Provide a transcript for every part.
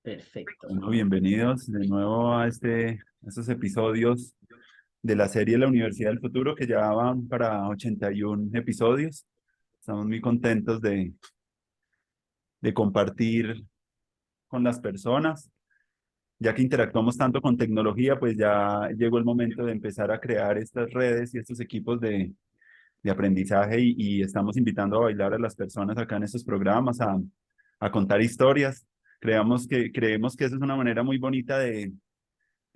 Perfecto. Bueno, bienvenidos de nuevo a estos episodios de la serie La Universidad del Futuro, que ya van para 81 episodios. Estamos muy contentos de compartir con las personas. Ya que interactuamos tanto con tecnología, pues ya llegó el momento de empezar a crear estas redes y estos equipos de aprendizaje y estamos invitando a bailar a las personas acá en estos programas, a contar historias. Creemos que esa es una manera muy bonita de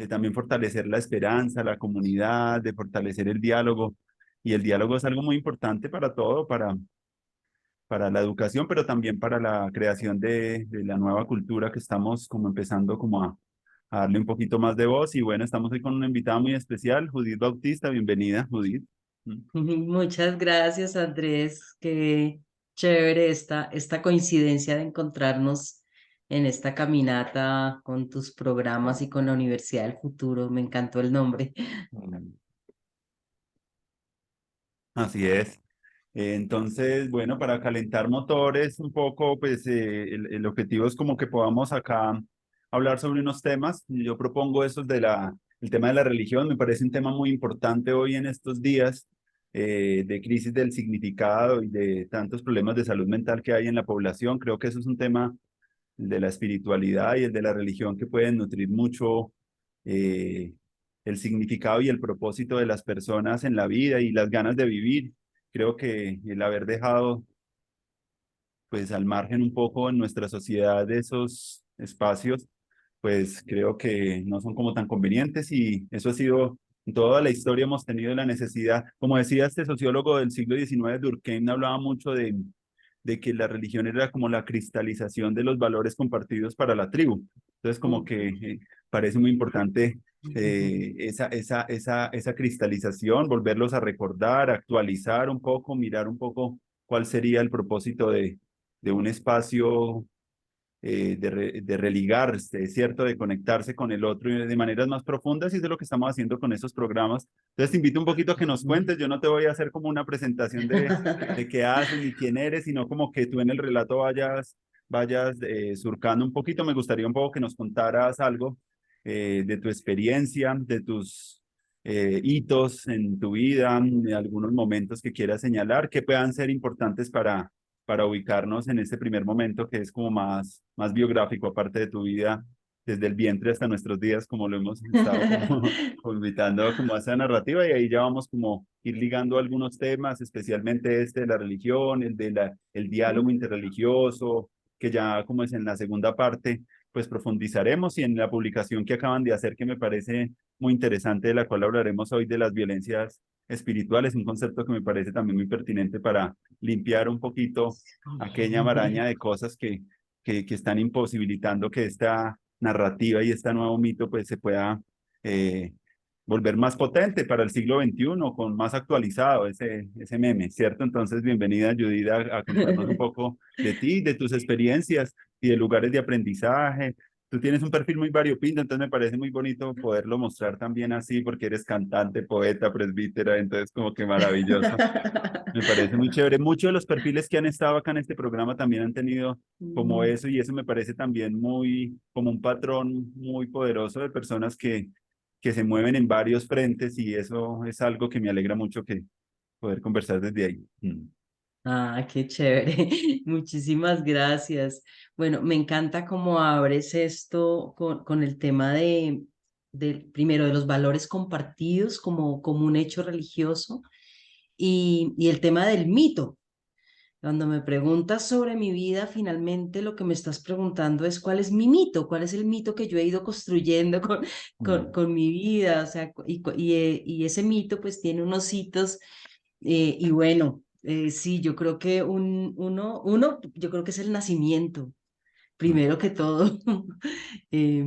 también fortalecer la esperanza, la comunidad, de fortalecer el diálogo. Y el diálogo es algo muy importante para todo, para la educación, pero también para la creación de la nueva cultura que estamos como empezando como a darle un poquito más de voz. Y bueno, estamos hoy con una invitada muy especial, Judith Bautista. Bienvenida, Judith. Mm. Muchas gracias, Andrés. Qué chévere esta coincidencia de encontrarnos en esta caminata con tus programas y con la Universidad del Futuro. Me encantó el nombre. Así es. Entonces, bueno, para calentar motores un poco, pues el objetivo es como que podamos acá hablar sobre unos temas. Yo propongo esos el tema de la religión, me parece un tema muy importante hoy en estos días de crisis del significado y de tantos problemas de salud mental que hay en la población. Creo que eso es un tema, el de la espiritualidad y el de la religión, que pueden nutrir mucho eh, el significado y el propósito de las personas en la vida y las ganas de vivir. Creo que el haber dejado pues al margen un poco en nuestra sociedad de esos espacios, pues creo que no son como tan convenientes y eso ha sido, en toda la historia hemos tenido la necesidad, como decía este sociólogo del siglo XIX, Durkheim, hablaba mucho de que la religión era como la cristalización de los valores compartidos para la tribu. Entonces como que parece muy importante esa cristalización, volverlos a recordar, actualizar un poco, mirar un poco cuál sería el propósito de un espacio de religarse, ¿cierto? De conectarse con el otro y de maneras más profundas, y eso es lo que estamos haciendo con esos programas. Entonces te invito un poquito a que nos cuentes. Yo no te voy a hacer como una presentación de qué haces ni quién eres, sino como que tú en el relato vayas surcando un poquito. Me gustaría un poco que nos contaras algo de tu experiencia, de tus hitos en tu vida, de algunos momentos que quieras señalar que puedan ser importantes para ubicarnos en este primer momento que es como más biográfico, aparte de tu vida desde el vientre hasta nuestros días, como lo hemos estado como invitando como a esa narrativa, y ahí ya vamos como ir ligando algunos temas, especialmente este de la religión, el diálogo interreligioso, que ya como es en la segunda parte, pues profundizaremos, y en la publicación que acaban de hacer, que me parece muy interesante, de la cual hablaremos hoy, de las violencias espirituales, un concepto que me parece también muy pertinente para limpiar un poquito aquella maraña de cosas que están imposibilitando que esta narrativa y este nuevo mito pues se pueda eh, volver más potente para el siglo XXI, con más actualizado ese meme, ¿cierto? Entonces, bienvenida, Judith, a contarnos un poco de ti, de tus experiencias y de lugares de aprendizaje. Tú tienes un perfil muy variopinto, entonces me parece muy bonito poderlo mostrar también así, porque eres cantante, poeta, presbítera, entonces como que maravilloso. Me parece muy chévere. Muchos de los perfiles que han estado acá en este programa también han tenido como eso, y eso me parece también muy como un patrón muy poderoso de personas que se mueven en varios frentes, y eso es algo que me alegra mucho que poder conversar desde ahí. Mm. Ah, qué chévere. Muchísimas gracias. Bueno, me encanta cómo abres esto con el tema primero, de los valores compartidos como un hecho religioso y el tema del mito. Cuando me preguntas sobre mi vida, finalmente lo que me estás preguntando es cuál es mi mito, cuál es el mito que yo he ido construyendo con, con, Mm. con mi vida, o sea, y ese mito pues tiene unos hitos y bueno, sí, yo creo que yo creo que es el nacimiento, Mm. primero que todo. Eh,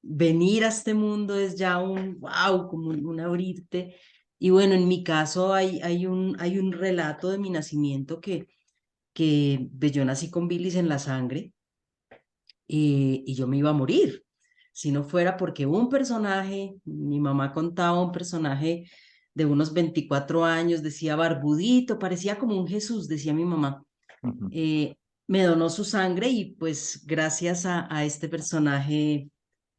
Venir a este mundo es ya un wow, como un abrirte. Y bueno, en mi caso hay un relato de mi nacimiento que pues, yo nací con bilis en la sangre y yo me iba a morir. Si no fuera porque un personaje, mi mamá contaba un personaje de unos 24 años, decía barbudito, parecía como un Jesús, decía mi mamá. Ujú. me donó su sangre y pues gracias a este personaje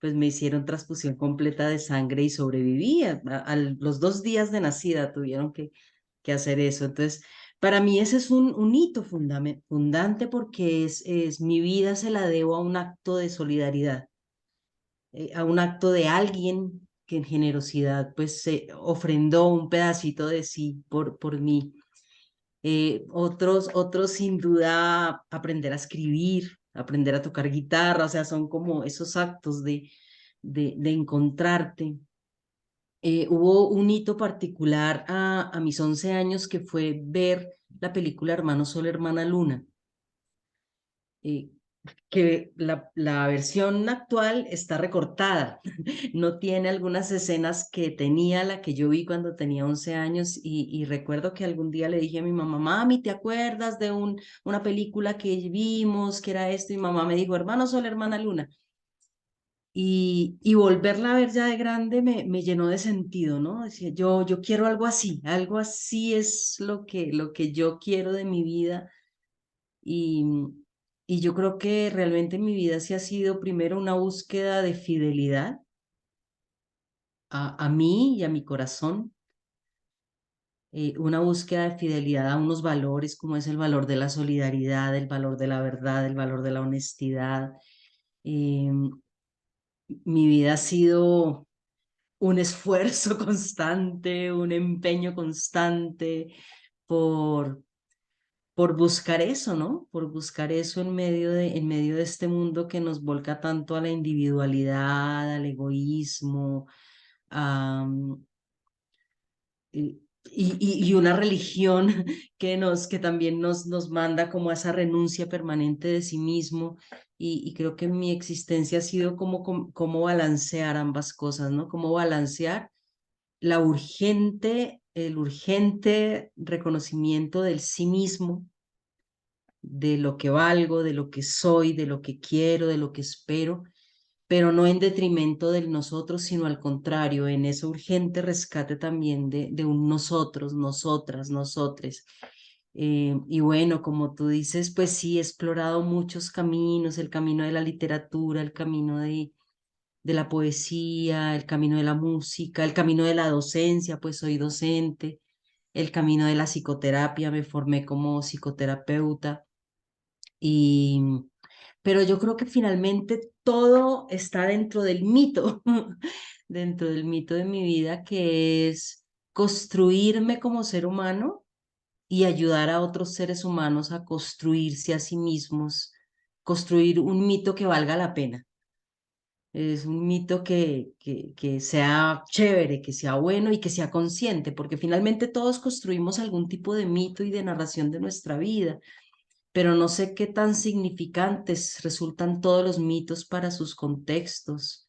pues me hicieron transfusión completa de sangre y sobreviví. A los 2 días de nacida tuvieron que hacer eso. Entonces, para mí ese es un hito fundante porque es mi vida se la debo a un acto de solidaridad, a un acto de alguien que en generosidad pues se ofrendó un pedacito de sí por mí. Otros sin duda aprender a escribir, aprender a tocar guitarra, o sea, son como esos actos de encontrarte. Hubo un hito particular a mis 11 años que fue ver la película Hermano Sol, Hermana Luna. eh, que la versión actual está recortada, no tiene algunas escenas que tenía la que yo vi cuando tenía 11 años y recuerdo que algún día le dije a mi mamá, mami, ¿te acuerdas de una película que vimos que era esto? Y mamá me dijo, Hermano Sol, Hermana Luna. Y volverla a ver ya de grande me llenó de sentido, ¿no? Decía, yo quiero algo así es lo que yo quiero de mi vida y, y yo creo que realmente en mi vida sí ha sido primero una búsqueda de fidelidad a mí y a mi corazón, una búsqueda de fidelidad a unos valores como es el valor de la solidaridad, el valor de la verdad, el valor de la honestidad. Eh, Mi vida ha sido un esfuerzo constante, un empeño constante por por buscar eso, ¿no? Por buscar eso en medio de este mundo que nos volca tanto a la individualidad, al egoísmo, a, y una religión que también nos manda como a esa renuncia permanente de sí mismo. Y creo que mi existencia ha sido como balancear ambas cosas, ¿no? Como balancear el urgente reconocimiento del sí mismo, de lo que valgo, de lo que soy, de lo que quiero, de lo que espero, pero no en detrimento del nosotros, sino al contrario, en ese urgente rescate también de un nosotros, nosotras, nosotres. Y bueno, como tú dices, pues sí, he explorado muchos caminos, el camino de la literatura, el camino de la poesía, el camino de la música, el camino de la docencia, pues soy docente, el camino de la psicoterapia, me formé como psicoterapeuta. Y, pero yo creo que finalmente todo está dentro del mito, dentro del mito de mi vida, que es construirme como ser humano y ayudar a otros seres humanos a construirse a sí mismos, construir un mito que valga la pena. Es un mito que sea chévere, que sea bueno y que sea consciente, porque finalmente todos construimos algún tipo de mito y de narración de nuestra vida, pero no sé qué tan significantes resultan todos los mitos para sus contextos.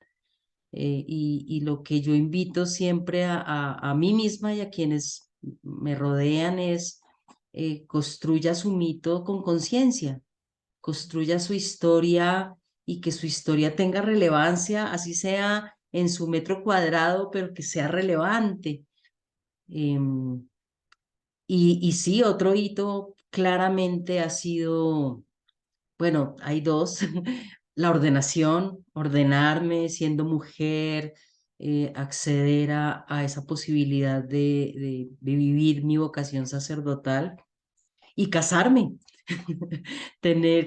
Y lo que yo invito siempre a mí misma y a quienes me rodean es construya su mito con conciencia, construya su historia y que su historia tenga relevancia, así sea en su metro cuadrado, pero que sea relevante. Em, y sí, otro hito claramente ha sido, bueno, hay dos, la ordenación, ordenarme siendo mujer, acceder a esa posibilidad de vivir mi vocación sacerdotal y casarme,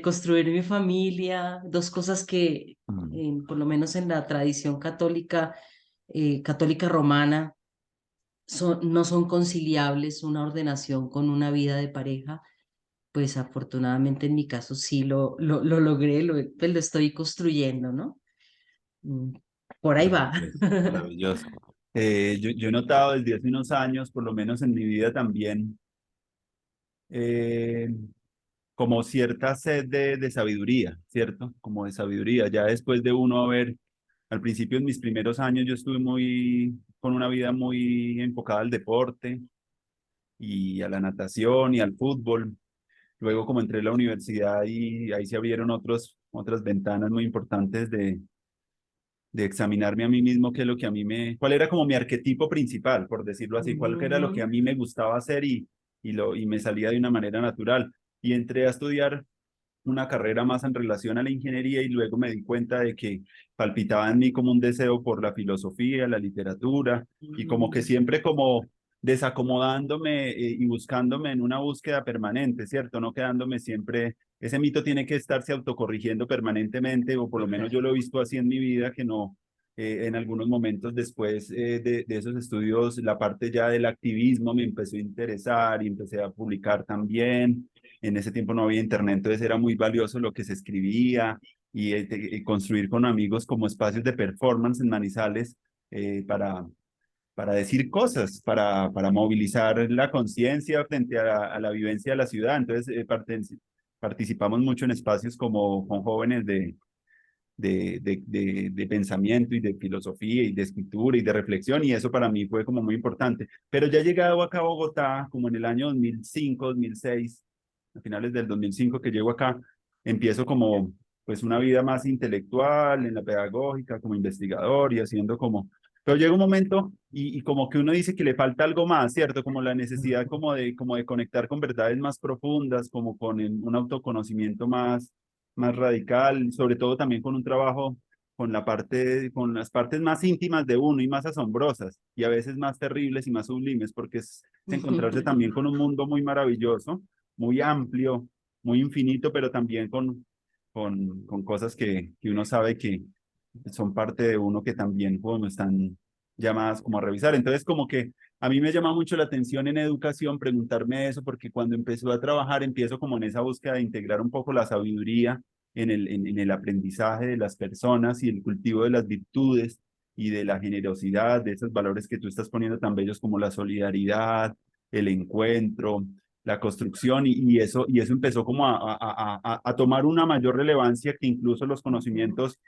construir mi familia, dos cosas que, Mm. por lo menos en la tradición católica, católica romana, no son conciliables una ordenación con una vida de pareja. Pues afortunadamente en mi caso sí lo logré, pues lo estoy construyendo, ¿no? Mm, Por ahí va. Maravilloso, maravilloso. Yo he notado desde hace unos años, por lo menos en mi vida también, eh, como cierta sed de sabiduría, ¿cierto? Como de sabiduría. Ya después de uno haber, al principio en mis primeros años yo estuve con una vida muy enfocada al deporte y a la natación y al fútbol. Luego como entré a la universidad y ahí se abrieron otras ventanas muy importantes de examinarme a mí mismo, qué es lo que a mí cuál era como mi arquetipo principal, por decirlo así, cuál era lo que a Ujú. mí me gustaba hacer y me salía de una manera natural. Y entré a estudiar una carrera más en relación a la ingeniería y luego me di cuenta de que palpitaba en mí como un deseo por la filosofía, la literatura y como que Mm. siempre como desacomodándome y buscándome en una búsqueda permanente, ¿cierto? No quedándome siempre, ese mito tiene que estarse autocorrigiendo permanentemente, o por lo menos yo Total. lo he visto así en mi vida, que no, en algunos momentos después de esos estudios, la parte ya del activismo me empezó a interesar y empecé a publicar también. En ese tiempo no había internet, entonces era muy valioso lo que se escribía y construir con amigos como espacios de performance en Manizales eh, para, para decir cosas, para movilizar la conciencia frente a la vivencia de la ciudad. Entonces participamos mucho en espacios como con jóvenes de pensamiento y de filosofía y de escritura y de reflexión, y eso para mí fue como muy importante. Pero ya llegado acá a Bogotá, como en el año 2005, 2006, a finales del 2005 que llego acá, empiezo como pues una vida más intelectual en la pedagógica, como investigador y haciendo como... Pero llega un momento y como que uno dice que le falta algo más, ¿cierto? Como la necesidad como de conectar con verdades más profundas, como con un autoconocimiento más radical, sobre todo también con un trabajo con la parte, con las partes más íntimas de uno y más asombrosas y a veces más terribles y más sublimes, porque es encontrarse también con un mundo muy maravilloso, muy amplio, muy infinito, pero también con cosas que uno sabe que son parte de uno que también como están llamadas como a revisar. Entonces, como que a mí me llama mucho la atención en educación preguntarme eso, porque cuando empezó a trabajar, empiezo como en esa búsqueda de integrar un poco la sabiduría en el aprendizaje de las personas y el cultivo de las virtudes y de la generosidad, de esos valores que tú estás poniendo tan bellos como la solidaridad, el encuentro, la construcción, y eso empezó como a tomar una mayor relevancia que incluso los conocimientos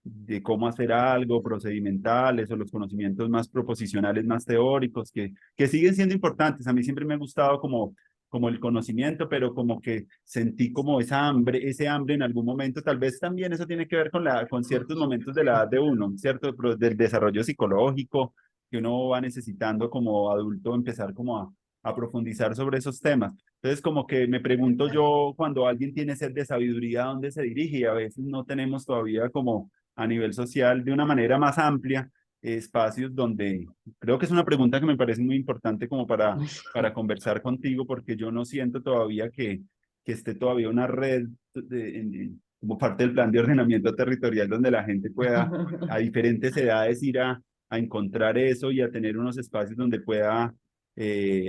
de cómo hacer algo, procedimentales o los conocimientos más proposicionales, más teóricos, que siguen siendo importantes. A mí siempre me ha gustado como el conocimiento, pero como que sentí como esa hambre, ese hambre en algún momento, tal vez también eso tiene que ver con ciertos momentos de la edad de uno, ¿cierto? Del desarrollo psicológico que uno va necesitando como adulto empezar como a profundizar sobre esos temas. Entonces, como que me pregunto yo, cuando alguien tiene sed de sabiduría, ¿a dónde se dirige? Y a veces no tenemos todavía como a nivel social de una manera más amplia, espacios donde creo que es una pregunta que me parece muy importante como para conversar contigo, porque yo no siento todavía que esté todavía una red como parte del plan de ordenamiento territorial donde la gente pueda a diferentes edades ir a encontrar eso y a tener unos espacios donde pueda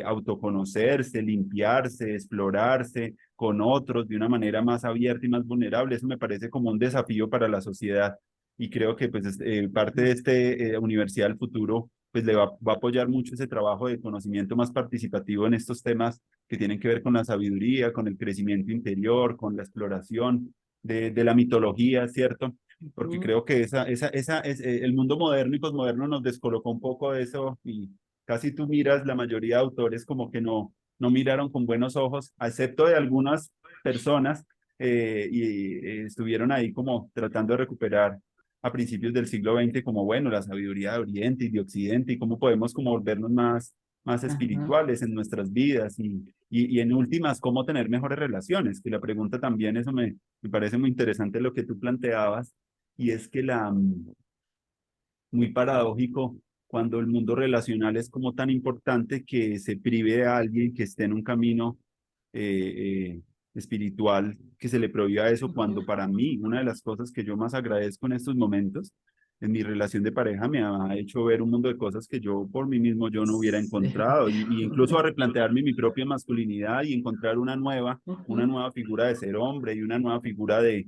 autoconocerse, limpiarse, explorarse con otros de una manera más abierta y más vulnerable. Eso me parece como un desafío para la sociedad y creo que pues parte de este Universidad del Futuro pues va a apoyar mucho ese trabajo de conocimiento más participativo en estos temas que tienen que ver con la sabiduría, con el crecimiento interior, con la exploración de la mitología, ¿cierto? Porque creo que el mundo moderno y posmoderno nos descolocó un poco de eso y casi tú miras la mayoría de autores como que no miraron con buenos ojos, excepto de algunas personas estuvieron ahí como tratando de recuperar a principios del siglo XX como, bueno, la sabiduría de Oriente y de Occidente y cómo podemos como volvernos más Ajá. espirituales en nuestras vidas y en últimas, cómo tener mejores relaciones, que la pregunta también, eso me parece muy interesante lo que tú planteabas, y es que muy paradójico cuando el mundo relacional es como tan importante que se prive a alguien que esté en un camino espiritual, que se le prohíba eso, cuando para mí una de las cosas que yo más agradezco en estos momentos en mi relación de pareja me ha hecho ver un mundo de cosas que yo por mí mismo yo no hubiera Sí. encontrado y incluso a replantearme mi propia masculinidad y encontrar una Ujú. nueva figura de ser hombre y una nueva figura de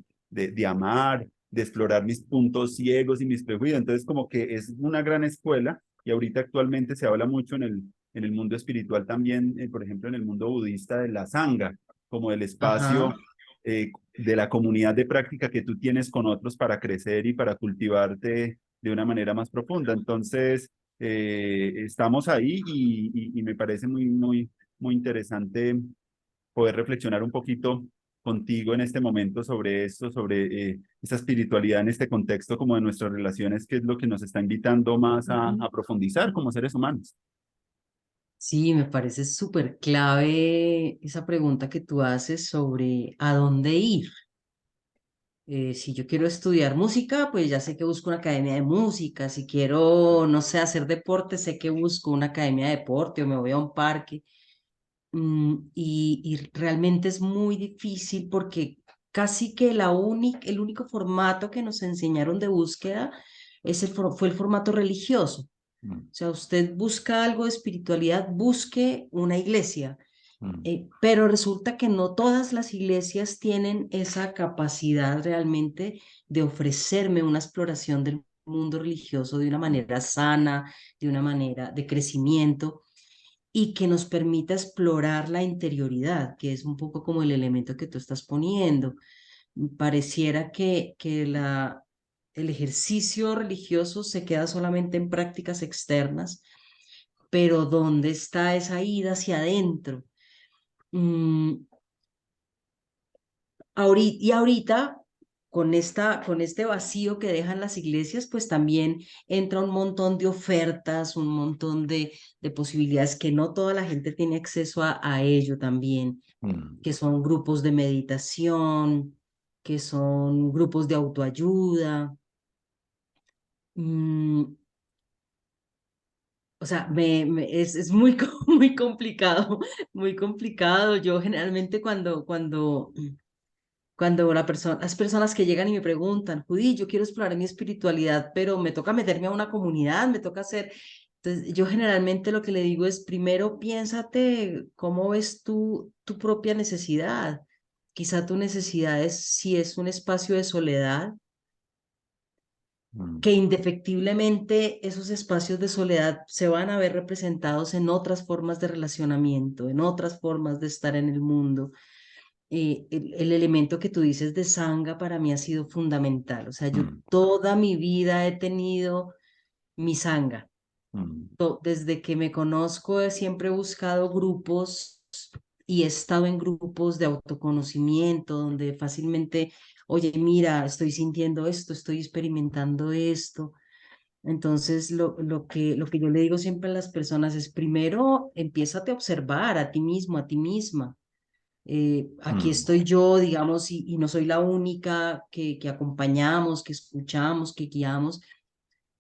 amar, de explorar mis puntos ciegos y mis prejuicios. Entonces, como que es una gran escuela y ahorita actualmente se habla mucho en el mundo espiritual también, por ejemplo, en el mundo budista de la sangha, como el espacio Ajá. de la comunidad de práctica que tú tienes con otros para crecer y para cultivarte de una manera más profunda. Entonces, estamos ahí y me parece muy interesante poder reflexionar un poquito contigo en este momento sobre esto, sobre esta espiritualidad en este contexto como de nuestras relaciones, que es lo que nos está invitando más Ujú. a profundizar como seres humanos. Sí, me parece súper clave esa pregunta que tú haces sobre a dónde ir. Si yo quiero estudiar música, pues ya sé que busco una academia de música. Si quiero, no sé, hacer deporte, sé que busco una academia de deporte o me voy a un parque. Y realmente es muy difícil porque casi que el único formato que nos enseñaron de búsqueda fue el formato religioso. Mm, O sea, usted busca algo de espiritualidad, busque una iglesia, mm, pero resulta que no todas las iglesias tienen esa capacidad realmente de ofrecerme una exploración del mundo religioso de una mm, manera sana, de una manera de crecimiento y que nos permita explorar la interioridad, que es un poco como el elemento que tú estás poniendo. Pareciera que el ejercicio religioso se queda solamente en prácticas externas, pero ¿dónde está esa ida hacia adentro? Mm, y ahorita, con este vacío que dejan las iglesias, pues también entra un montón de ofertas, un montón de posibilidades que no toda la gente tiene acceso a ello también, mm, que son grupos de meditación, que son grupos de autoayuda. Mm, o sea, es muy, muy complicado, muy complicado. Yo generalmente cuando las personas que llegan y me preguntan, Judy, yo quiero explorar mi espiritualidad, pero me toca meterme a una comunidad, me toca hacer. Entonces, yo generalmente lo que le digo es, primero piénsate cómo ves tú tu propia necesidad. Quizá tu necesidad es si es un espacio de soledad, mm, que indefectiblemente esos espacios de soledad se van a ver representados en otras formas de relacionamiento, en otras formas de estar en el mundo. El elemento que tú dices de sanga para mí ha sido fundamental. O sea, yo mm, toda mi vida he tenido mi sanga. mm, Desde que me conozco siempre he buscado grupos y he estado en grupos de autoconocimiento donde fácilmente, oye, mira, estoy sintiendo esto, estoy experimentando esto. Entonces, lo que yo le digo siempre a las personas es, primero, empiézate a observar a ti mismo, a ti misma. Aquí mm, estoy yo, digamos, y no soy la única que acompañamos, que escuchamos, que guiamos,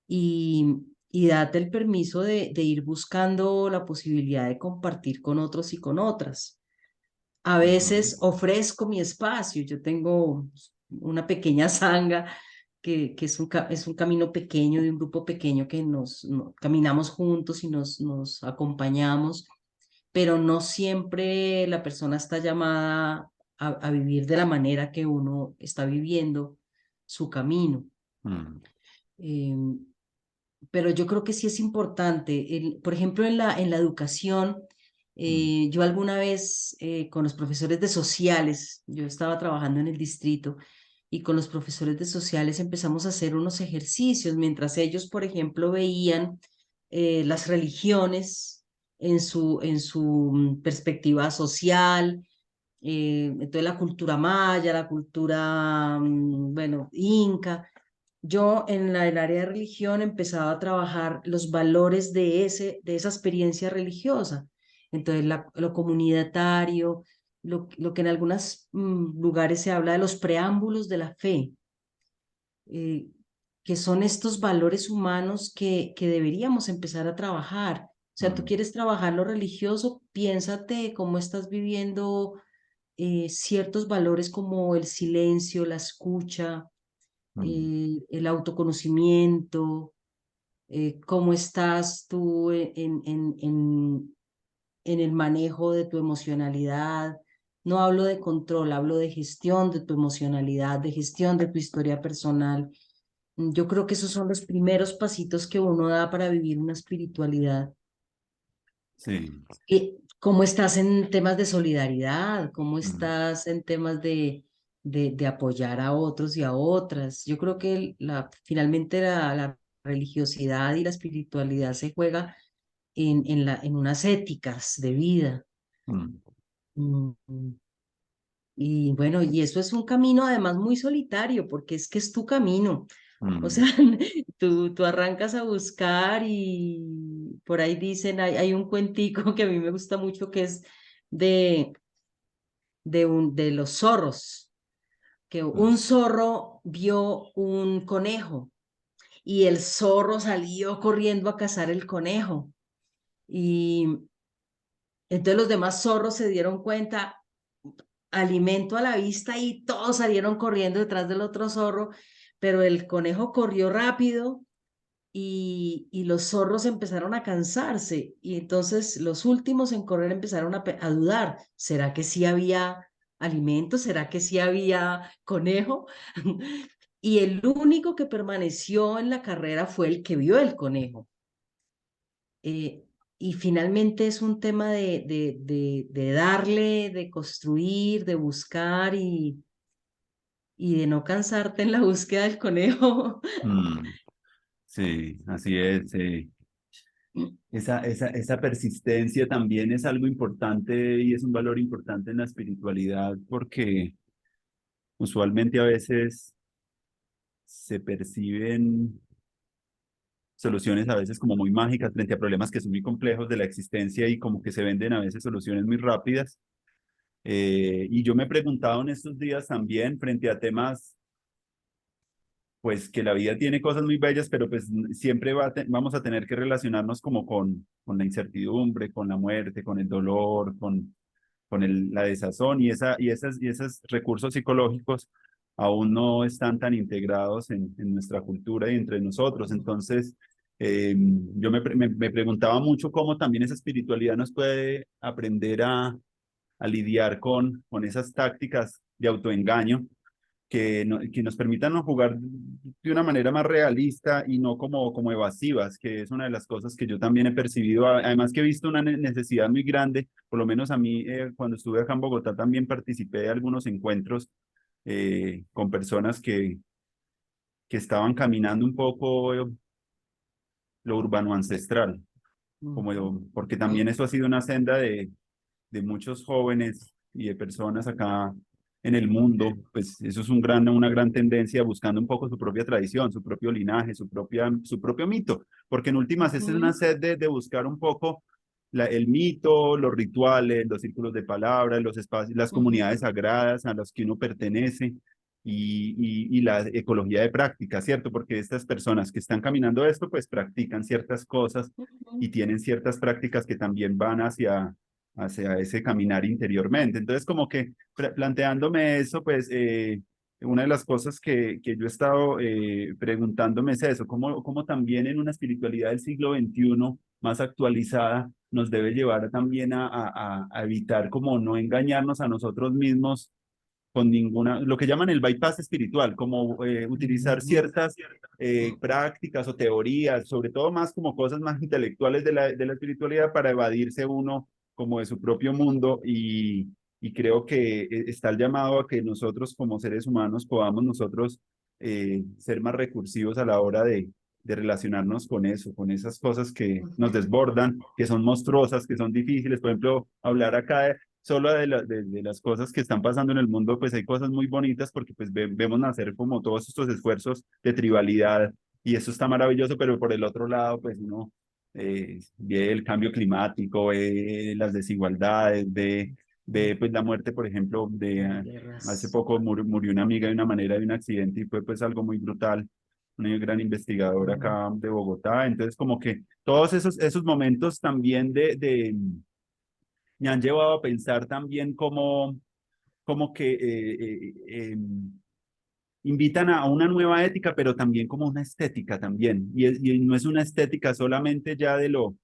y date el permiso de ir buscando la posibilidad de compartir con otros y con otras. A mm, veces ofrezco mi espacio, yo tengo una pequeña sanga que es un camino pequeño de un grupo pequeño que caminamos juntos y nos acompañamos, pero no siempre la persona está llamada a vivir de la manera que uno está viviendo su camino. mm, Em, pero yo creo que sí es importante. Por ejemplo, en la educación, mm, yo alguna vez con los profesores de sociales, yo estaba trabajando en el distrito y con los profesores de sociales empezamos a hacer unos ejercicios mientras ellos, por ejemplo, veían las religiones en su perspectiva social. Entonces la cultura maya, la cultura, bueno, inca. Yo en el área de religión empezaba a trabajar los valores de esa experiencia religiosa. Entonces, lo comunitario, lo que en algunos lugares se habla de los preámbulos de la fe, eh, que son estos valores humanos que deberíamos empezar a trabajar. O sea, tú mm, quieres trabajar lo religioso, piénsate cómo estás viviendo ciertos valores como el silencio, la escucha, mm, el autoconocimiento, cómo estás tú en el manejo de tu emocionalidad. No hablo de control, hablo de gestión de tu emocionalidad, de gestión de tu historia personal. Yo creo que esos son los primeros pasitos que uno da para vivir una espiritualidad. sí, ¿Cómo estás en temas de solidaridad? ¿Cómo mm, estás en temas de apoyar a otros y a otras? Yo creo que finalmente la religiosidad y la espiritualidad se juega en unas éticas de vida. mm, Mm, Y bueno, y eso es un camino además muy solitario, porque es que es tu camino. O sea, mm, tú arrancas a buscar y por ahí dicen, hay un cuentico que a mí me gusta mucho que es de, de los zorros, que un zorro vio un conejo y el zorro salió corriendo a cazar el conejo. Y entonces los demás zorros se dieron cuenta, alimento a la vista y todos salieron corriendo detrás del otro zorro, pero el conejo corrió rápido y los zorros empezaron a cansarse y entonces los últimos en correr empezaron a dudar, ¿será que sí había alimento? ¿Será que sí había conejo? Y el único que permaneció en la carrera fue el que vio el conejo. Eh, y finalmente es un tema de darle, de construir, de buscar y de no cansarte en la búsqueda del conejo. Mm, sí, así es. Esa persistencia también es algo importante y es un valor importante en la espiritualidad porque usualmente a veces se perciben soluciones a veces como muy mágicas frente a problemas que son muy complejos de la existencia y como que se venden a veces soluciones muy rápidas. Y yo me he preguntado en estos días también frente a temas pues que la vida tiene cosas muy bellas, pero pues siempre vamos a tener que relacionarnos como con la incertidumbre, con la muerte, con el dolor, con la desazón y esos recursos psicológicos aún no están tan integrados en nuestra cultura y entre nosotros. Entonces, yo me preguntaba mucho cómo también esa espiritualidad nos puede aprender a lidiar con esas tácticas de autoengaño que nos permitan no jugar de una manera más realista y no como evasivas, que es una de las cosas que yo también he percibido, además que he visto una necesidad muy grande, por lo menos a mí cuando estuve acá en Bogotá también participé de algunos encuentros con personas que estaban caminando un poco lo urbano ancestral, Ujú. porque también eso ha sido una senda de muchos jóvenes y de personas acá en el mundo, pues eso es una gran tendencia buscando un poco su propia tradición, su propio linaje, su propio mito, porque en últimas esa es una Ujú. sed de buscar un poco el mito, los rituales, los círculos de palabras, los espacios, las Ujú. comunidades sagradas a las que uno pertenece y la ecología de práctica, ¿cierto? Porque estas personas que están caminando esto, pues practican ciertas cosas y Ujú. tienen ciertas prácticas que también van hacia ese caminar interiormente. Entonces, como que planteándome eso, pues una de las cosas que yo he estado preguntándome es eso, cómo también en una espiritualidad del siglo XXI más actualizada nos debe llevar también a evitar como no engañarnos a nosotros mismos con lo que llaman el bypass espiritual, como utilizar Ujú. ciertas prácticas o teorías, sobre todo más como cosas más intelectuales de la espiritualidad para evadirse uno como de su propio mundo y creo que está el llamado a que nosotros como seres humanos podamos nosotros ser más recursivos a la hora de relacionarnos con eso, con esas cosas que nos desbordan, que son monstruosas, que son difíciles. Por ejemplo, hablar acá solo de las cosas que están pasando en el mundo, pues hay cosas muy bonitas porque pues vemos nacer como todos estos esfuerzos de tribalidad y eso está maravilloso, pero por el otro lado, pues uno ve el cambio climático, ve las desigualdades, ve pues la muerte, por ejemplo, Las hace guerras. poco murió una amiga de una manera de un accidente y fue pues algo muy brutal, una gran investigadora Ujú. acá de Bogotá, entonces como que todos esos momentos también me han llevado a pensar también como que invitan a una nueva ética, pero también como una estética también. Y no es una estética solamente ya de lo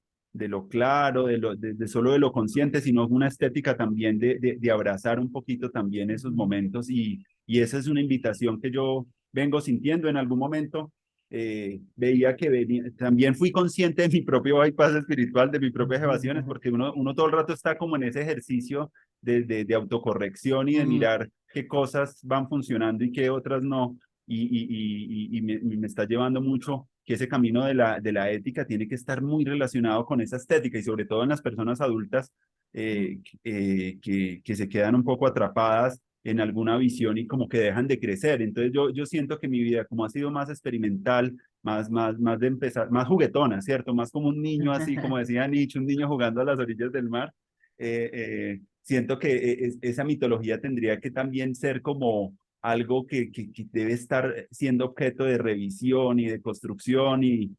claro, de solo de lo consciente, sino una estética también de abrazar un poquito también esos Ujú. momentos. Y esa es una invitación que yo vengo sintiendo en algún momento. Veía que también fui consciente de mi propio bypass espiritual, de mis propias evasiones, porque uno todo el rato está como en ese ejercicio de autocorrección y de Ujú. mirar qué cosas van funcionando y qué otras no. Y me está llevando mucho que ese camino de la ética tiene que estar muy relacionado con esa estética y sobre todo en las personas adultas que se quedan un poco atrapadas en alguna visión y como que dejan de crecer. Entonces yo siento que mi vida como ha sido más experimental, más de empezar, más juguetona, ¿cierto? Más como un niño así, como decía Nietzsche, un niño jugando a las orillas del mar. Siento que esa mitología tendría que también ser como algo que debe estar siendo objeto de revisión y de construcción y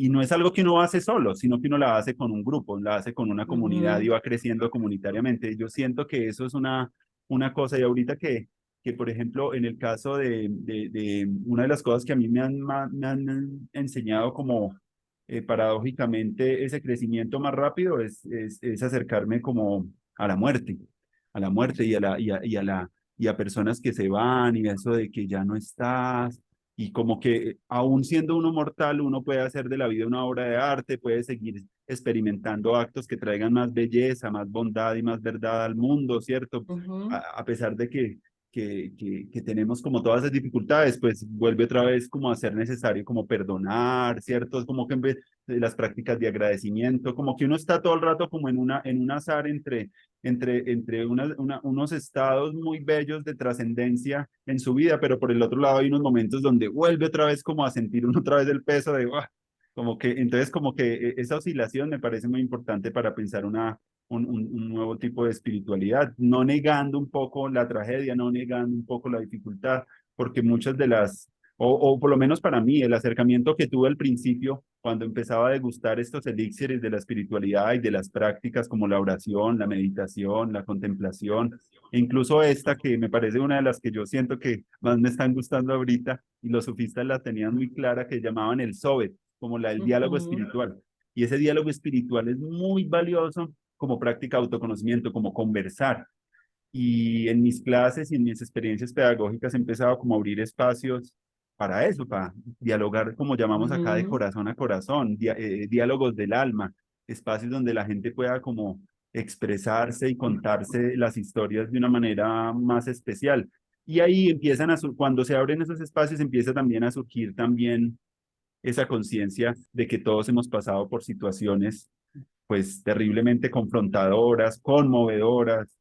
no es algo que uno hace solo, sino que uno la hace con un grupo, la hace con una comunidad y Ujú, va creciendo comunitariamente. Yo siento que eso es una cosa y ahorita que por ejemplo, en el caso de una de las cosas que a mí me han enseñado como paradójicamente ese crecimiento más rápido es acercarme como a la muerte y a personas que se van y eso de que ya no estás y como que aún siendo uno mortal, uno puede hacer de la vida una obra de arte, puede seguir experimentando actos que traigan más belleza, más bondad y más verdad al mundo, ¿cierto? ujú, A pesar de que tenemos como todas esas dificultades, pues vuelve otra vez como a ser necesario como perdonar, ¿cierto? Es como que en vez de las prácticas de agradecimiento, como que uno está todo el rato como en un azar entre unos estados muy bellos de trascendencia en su vida, pero por el otro lado hay unos momentos donde vuelve otra vez como a sentir uno otra vez el peso de, "Uah", como que, entonces como que esa oscilación me parece muy importante para pensar un nuevo tipo de espiritualidad, no negando un poco la tragedia, no negando un poco la dificultad, porque muchas de o por lo menos para mí, el acercamiento que tuve al principio, cuando empezaba a degustar estos elixires de la espiritualidad y de las prácticas como la oración, la meditación, la contemplación, e incluso esta que me parece una de las que yo siento que más me están gustando ahorita, y los sufistas la tenían muy clara, que llamaban el Sovet, como el diálogo ujú, espiritual. Y ese diálogo espiritual es muy valioso como práctica de autoconocimiento, como conversar. Y en mis clases y en mis experiencias pedagógicas he empezado como a abrir espacios para eso, para dialogar, como llamamos acá, de ujú. corazón a corazón, diálogos del alma, espacios donde la gente pueda como expresarse y contarse las historias de una manera más especial. Y ahí empiezan cuando se abren esos espacios, empieza también a surgir también esa conciencia de que todos hemos pasado por situaciones pues terriblemente confrontadoras, conmovedoras,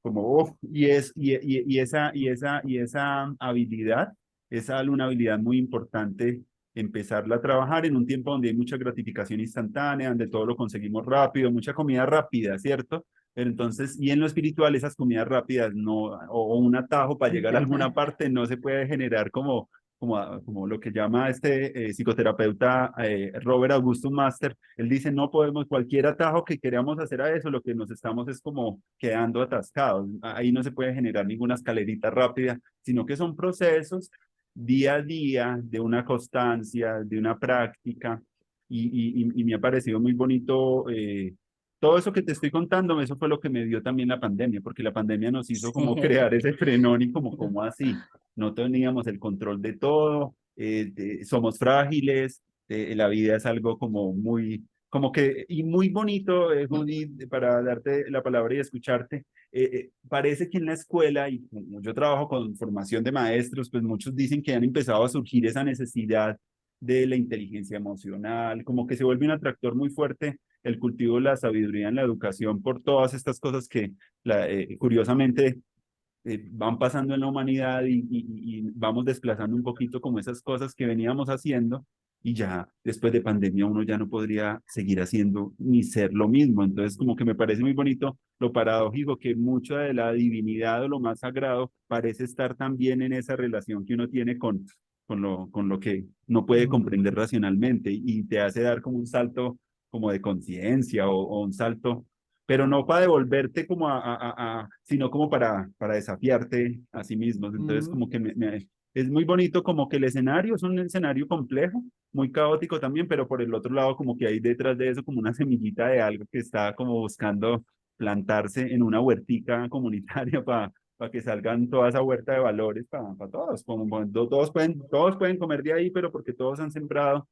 como, y esa habilidad, esa una habilidad muy importante, empezarla a trabajar en un tiempo donde hay mucha gratificación instantánea, donde todo lo conseguimos rápido, mucha comida rápida, ¿cierto? Pero entonces, y en lo espiritual, esas comidas rápidas no, o un atajo para llegar a alguna parte no se puede generar como lo que llama este psicoterapeuta Robert Augustus Master, él dice, no podemos, cualquier atajo que queramos hacer a eso, lo que nos estamos es como quedando atascados. Ahí no se puede generar ninguna escalerita rápida, sino que son procesos día a día de una constancia, de una práctica, y me ha parecido muy bonito. Todo eso que te estoy contando, eso fue lo que me dio también la pandemia, porque la pandemia nos hizo como Sí. crear ese frenón y como así, no teníamos el control de todo, somos frágiles, la vida es algo como muy, como que, y muy bonito, Juli, para darte la palabra y escucharte. Parece que en la escuela, y como yo trabajo con formación de maestros, pues muchos dicen que han empezado a surgir esa necesidad de la inteligencia emocional, como que se vuelve un atractor muy fuerte el cultivo de la sabiduría en la educación por todas estas cosas que curiosamente van pasando en la humanidad y vamos desplazando un poquito como esas cosas que veníamos haciendo y ya después de pandemia uno ya no podría seguir haciendo ni ser lo mismo. Entonces como que me parece muy bonito lo paradójico que mucha de la divinidad o lo más sagrado parece estar también en esa relación que uno tiene con lo que no puede Mm, comprender racionalmente y te hace dar como un salto como de conciencia o un salto pero no para devolverte como sino como para desafiarte a sí mismos. Entonces, mm, como que es muy bonito, como que el escenario es un escenario complejo, muy caótico también, pero por el otro lado, como que hay detrás de eso como una semillita de algo que está como buscando plantarse en una huertica comunitaria para que salgan toda esa huerta de valores para todos, como todos pueden comer de ahí, pero porque todos han sembrado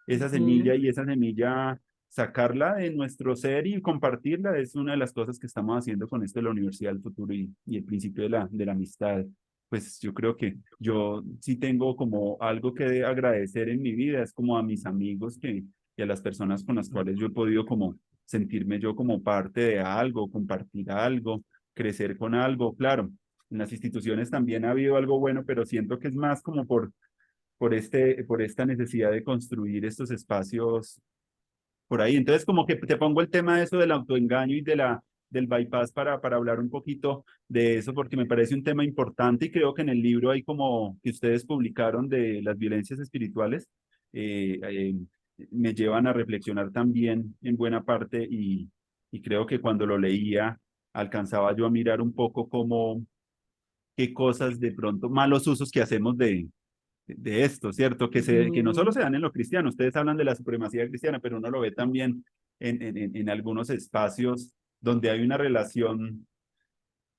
esa semilla ujú, y esa semilla sacarla de nuestro ser y compartirla es una de las cosas que estamos haciendo con esto de la Universidad del Futuro y el principio de la amistad. Pues yo creo que yo sí tengo como algo que agradecer en mi vida, es como a mis amigos y a las personas con las cuales yo he podido como sentirme yo como parte de algo, compartir algo, crecer con algo, claro. en las instituciones también ha habido algo bueno, pero siento que es más como por esta necesidad de construir estos espacios por ahí. Entonces, como que te pongo el tema de eso del autoengaño y del bypass para hablar un poquito de eso, porque me parece un tema importante y creo que en el libro hay como que ustedes publicaron de las violencias espirituales, eh, eh, me llevan a reflexionar también en buena parte y creo que cuando lo leía alcanzaba yo a mirar un poco cómo, qué cosas de pronto, malos usos que hacemos de esto, ¿cierto? Que no solo Ujú, se dan en lo cristiano, ustedes hablan de la supremacía cristiana, pero uno lo ve también en algunos espacios donde hay una relación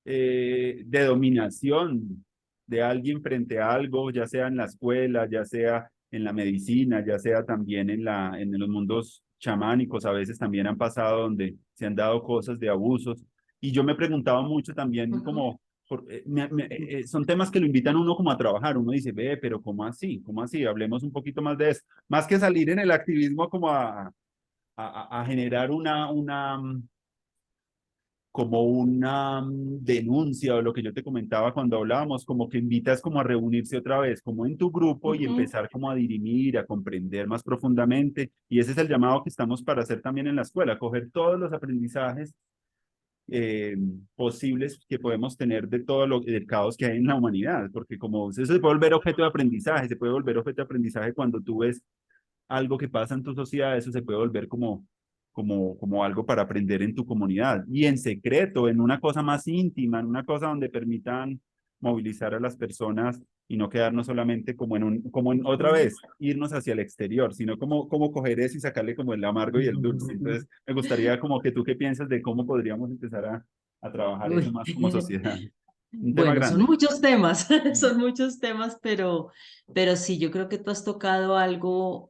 de dominación de alguien frente a algo, ya sea en la escuela, ya sea en la medicina, ya sea también en los mundos chamánicos, a veces también han pasado donde se han dado cosas de abusos. Y yo me preguntaba mucho también ujú. como, son temas que lo invitan a uno como a trabajar, uno dice, ve, pero ¿cómo así? ¿Cómo así? Hablemos un poquito más de eso. Más que salir en el activismo como a generar como una denuncia o lo que yo te comentaba cuando hablábamos, como que invitas como a reunirse otra vez, como en tu grupo y Ujú. empezar como a dirimir, a comprender más profundamente. Y ese es el llamado que estamos para hacer también en la escuela, coger todos los aprendizajes eh, posibles que podemos tener de todo el caos que hay en la humanidad, porque como eso se puede volver objeto de aprendizaje, se puede volver objeto de aprendizaje cuando tú ves algo que pasa en tu sociedad, eso se puede volver como algo para aprender en tu comunidad y en secreto, en una cosa más íntima, en una cosa donde permitan movilizar a las personas y no quedarnos solamente como en otra vez, irnos hacia el exterior, sino como coger eso y sacarle como el amargo y el dulce. Entonces, me gustaría como que tú qué piensas de cómo podríamos empezar a trabajar eso Uy. más como sociedad. Un tema Bueno, son grande. muchos temas, Mm, son muchos temas, pero sí, yo creo que tú has tocado algo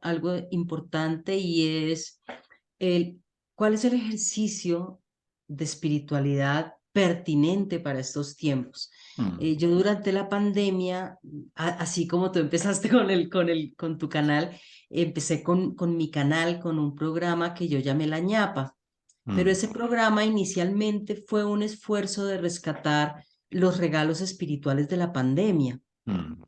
importante y es el, ¿cuál es el ejercicio de espiritualidad pertinente para estos tiempos? mm, Yo durante la pandemia, así como tú empezaste con tu canal, empecé con mi canal, con un programa que yo llamé La Ñapa. Pero mm, ese programa inicialmente fue un esfuerzo de rescatar los regalos espirituales de la pandemia. mm,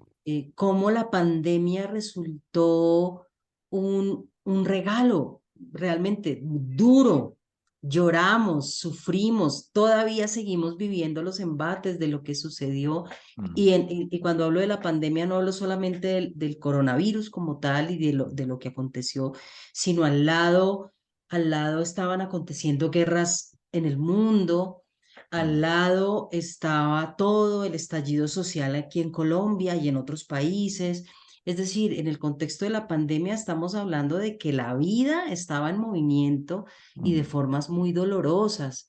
Cómo la pandemia resultó un regalo realmente duro. Lloramos, sufrimos, todavía seguimos viviendo los embates de lo que sucedió. mm, Y cuando hablo de la pandemia no hablo solamente del coronavirus como tal y de lo que aconteció, sino al lado estaban aconteciendo guerras en el mundo, al mm, lado estaba todo el estallido social aquí en Colombia y en otros países. Es decir, en el contexto de la pandemia estamos hablando de que la vida estaba en movimiento y de mm, formas muy dolorosas.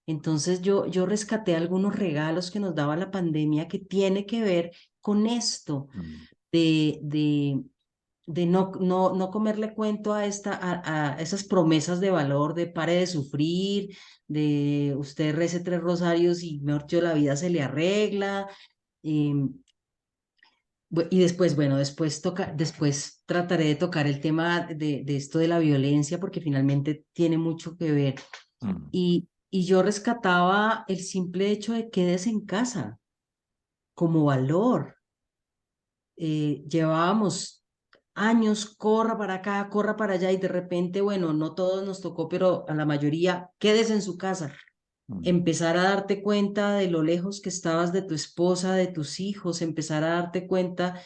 Entonces yo rescaté algunos regalos que nos daba la pandemia que tiene que ver con esto mm, de no comerle cuento a esas promesas de valor de pare de sufrir, de usted rece 3 rosarios y mejor dicho, la vida se le arregla. em, y después, bueno, después trataré de tocar el tema de esto de la violencia porque finalmente tiene mucho que ver. mm. Y yo rescataba el simple hecho de quedes en casa como valor. Llevábamos años, corra para acá, corra para allá y de repente, bueno, no todos nos tocó, pero a la mayoría, quedes en su casa. Mm, Empezar a darte cuenta de lo lejos que estabas de tu esposa, de tus hijos, empezar a darte cuenta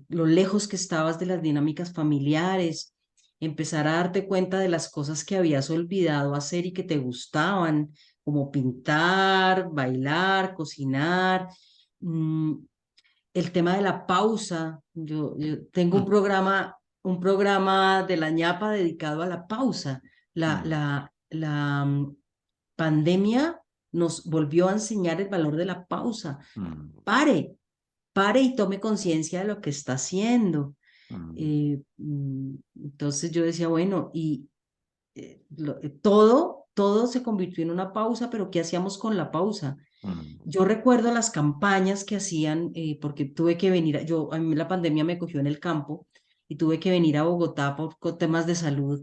lo lejos que estabas de las dinámicas familiares, empezar a darte cuenta de las cosas que habías olvidado hacer y que te gustaban, como pintar, bailar, cocinar. mm, el tema de la pausa. Yo tengo un mm, programa, un programa de la ñapa dedicado a la pausa. mm, La pandemia nos volvió a enseñar el valor de la pausa. mm, Pare, pare y tome conciencia de lo que está haciendo. mm, Entonces yo decía, bueno, y todo se convirtió en una pausa, pero ¿qué hacíamos con la pausa? mm, Yo recuerdo las campañas que hacían, porque tuve que venir, a mí la pandemia me cogió en el campo y tuve que venir a Bogotá por temas de salud.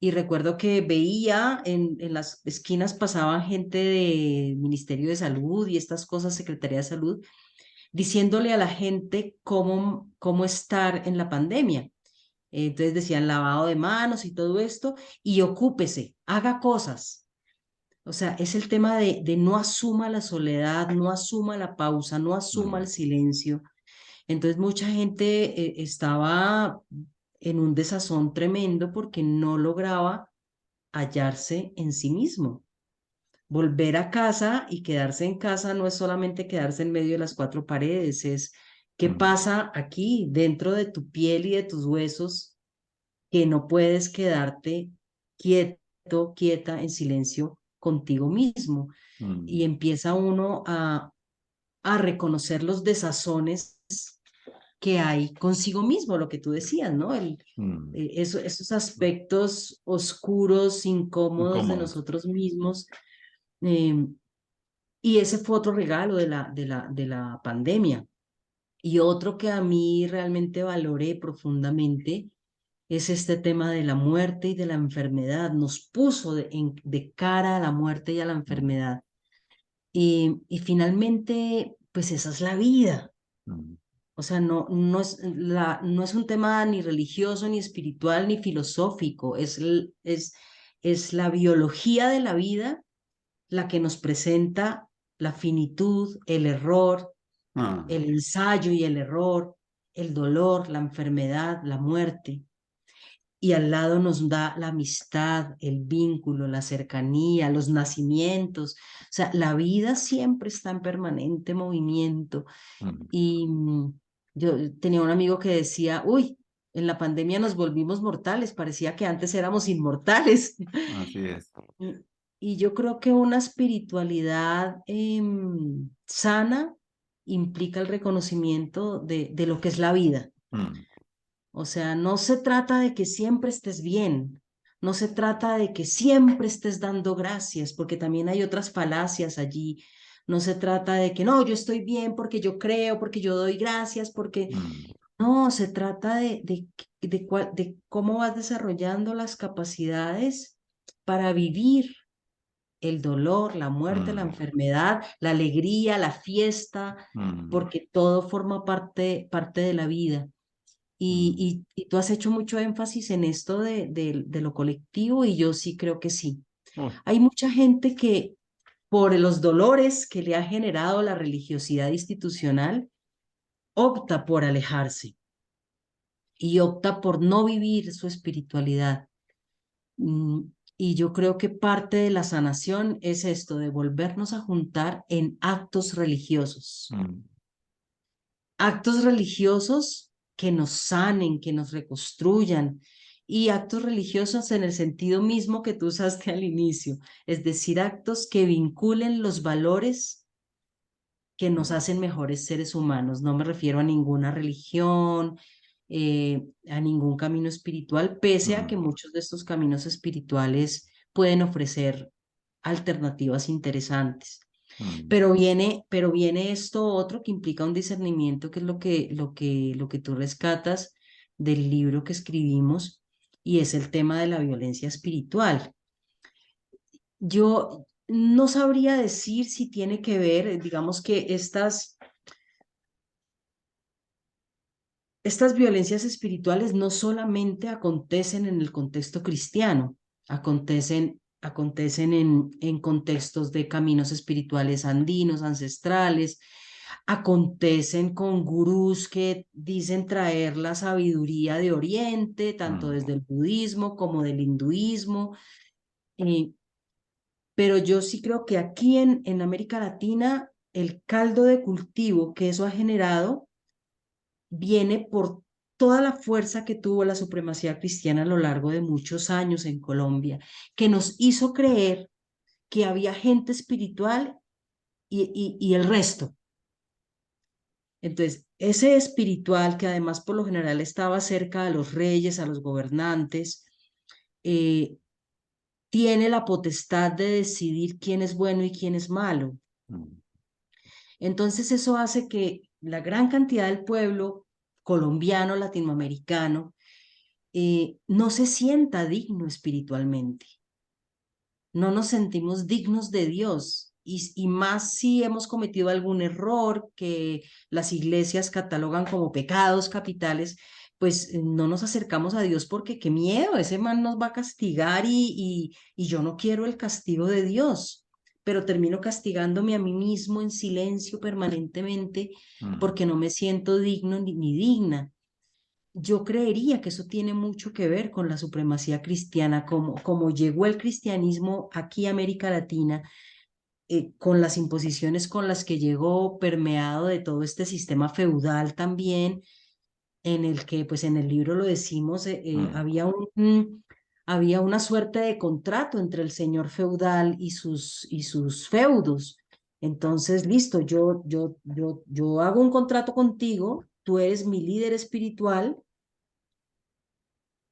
y recuerdo que veía en las esquinas pasaban gente del Ministerio de Salud y estas cosas, Secretaría de Salud, diciéndole a la gente cómo estar en la pandemia. Entonces decían lavado de manos y todo esto, y ocúpese, haga cosas. O sea, es el tema de no asuma la soledad, no asuma la pausa, no asuma mm, el silencio. Entonces mucha gente estaba en un desazón tremendo porque no lograba hallarse en sí mismo. Volver a casa y quedarse en casa no es solamente quedarse en medio de las cuatro paredes, es qué mm, pasa aquí dentro de tu piel y de tus huesos, que no puedes quedarte quieto, quieta, en silencio contigo mismo. Y mm, empieza uno a reconocer los desazones que hay consigo mismo, lo que tú decías, ¿no? mm. Esos aspectos oscuros, incómodos de Incómodos. nosotros mismos. eh, y ese fue otro regalo de la pandemia. Y otro que a mí realmente valoré profundamente es este tema de la muerte y de la enfermedad. Nos puso de cara a la muerte y a la Mm, enfermedad. Y finalmente, pues esa es la vida. mm, O sea, no es un tema ni religioso, ni espiritual, ni filosófico. Es la biología de la vida la que nos presenta la finitud, el error, ah, el ensayo y el error, el dolor, la enfermedad, la muerte. Y al lado nos da la amistad, el vínculo, la cercanía, los nacimientos. O sea, la vida siempre está en permanente movimiento. mm, Y yo tenía un amigo que decía, uy, en la pandemia nos volvimos mortales, parecía que antes éramos inmortales. así es. Y y yo creo que una espiritualidad sana implica el reconocimiento de lo que es la vida. Mm, O sea, no se trata de que siempre estés bien, no se trata de que siempre estés dando gracias, porque también hay otras falacias allí. No se trata de que no, yo estoy bien porque yo creo, porque yo doy gracias, porque mm, no, se trata de cómo vas desarrollando las capacidades para vivir el dolor, la muerte, la mm, enfermedad, la alegría, la fiesta, mm, porque todo forma parte de la vida. mm. Y tú has hecho mucho énfasis en esto de lo colectivo y yo sí creo que sí. Uy, Hay mucha gente que por los dolores que le ha generado la religiosidad institucional, opta por alejarse y opta por no vivir su espiritualidad. Mm, Y yo creo que parte de la sanación es esto, de volvernos a juntar en actos religiosos. mm, Actos religiosos que nos sanen, que nos reconstruyan. Y actos religiosos en el sentido mismo que tú usaste al inicio, es decir, actos que vinculen los valores que nos mm, hacen mejores seres humanos. No me refiero a ninguna religión, a ningún camino espiritual, pese a que mm, muchos de estos caminos espirituales pueden ofrecer alternativas interesantes. mm, Pero viene esto otro que implica un discernimiento, que es lo que tú rescatas del libro que escribimos, y es el tema de la violencia espiritual. Yo no sabría decir si tiene que ver, digamos que estas violencias espirituales no solamente acontecen en el contexto cristiano, acontecen en contextos de caminos espirituales andinos, ancestrales, acontecen con gurús que dicen traer la sabiduría de Oriente, tanto mm, desde el budismo como del hinduismo. eh, pero yo sí creo que aquí en América Latina, el caldo de cultivo que eso ha generado viene por toda la fuerza que tuvo la supremacía cristiana a lo largo de muchos años en Colombia, que nos hizo creer que había gente espiritual y el resto. Entonces, ese espiritual que además por lo general estaba cerca a los reyes, a los gobernantes, eh, tiene la potestad de decidir quién es bueno y quién es malo. mm, Entonces, eso hace que la gran cantidad del pueblo colombiano, latinoamericano, no se sienta digno espiritualmente. No nos sentimos dignos de Dios. Y más si hemos cometido algún error que las iglesias catalogan como pecados capitales, pues no nos acercamos a Dios porque qué miedo, ese man nos va a castigar y yo no quiero el castigo de Dios, pero termino castigándome a mí mismo en silencio permanentemente Mm, porque no me siento digno ni digna. Yo creería que eso tiene mucho que ver con la supremacía cristiana, como llegó el cristianismo aquí a América Latina, con las imposiciones con las que llegó, permeado de todo este sistema feudal también, en el que, pues en el libro lo decimos, mm, había una suerte de contrato entre el señor feudal y sus feudos. Entonces, listo, yo hago un contrato contigo, tú eres mi líder espiritual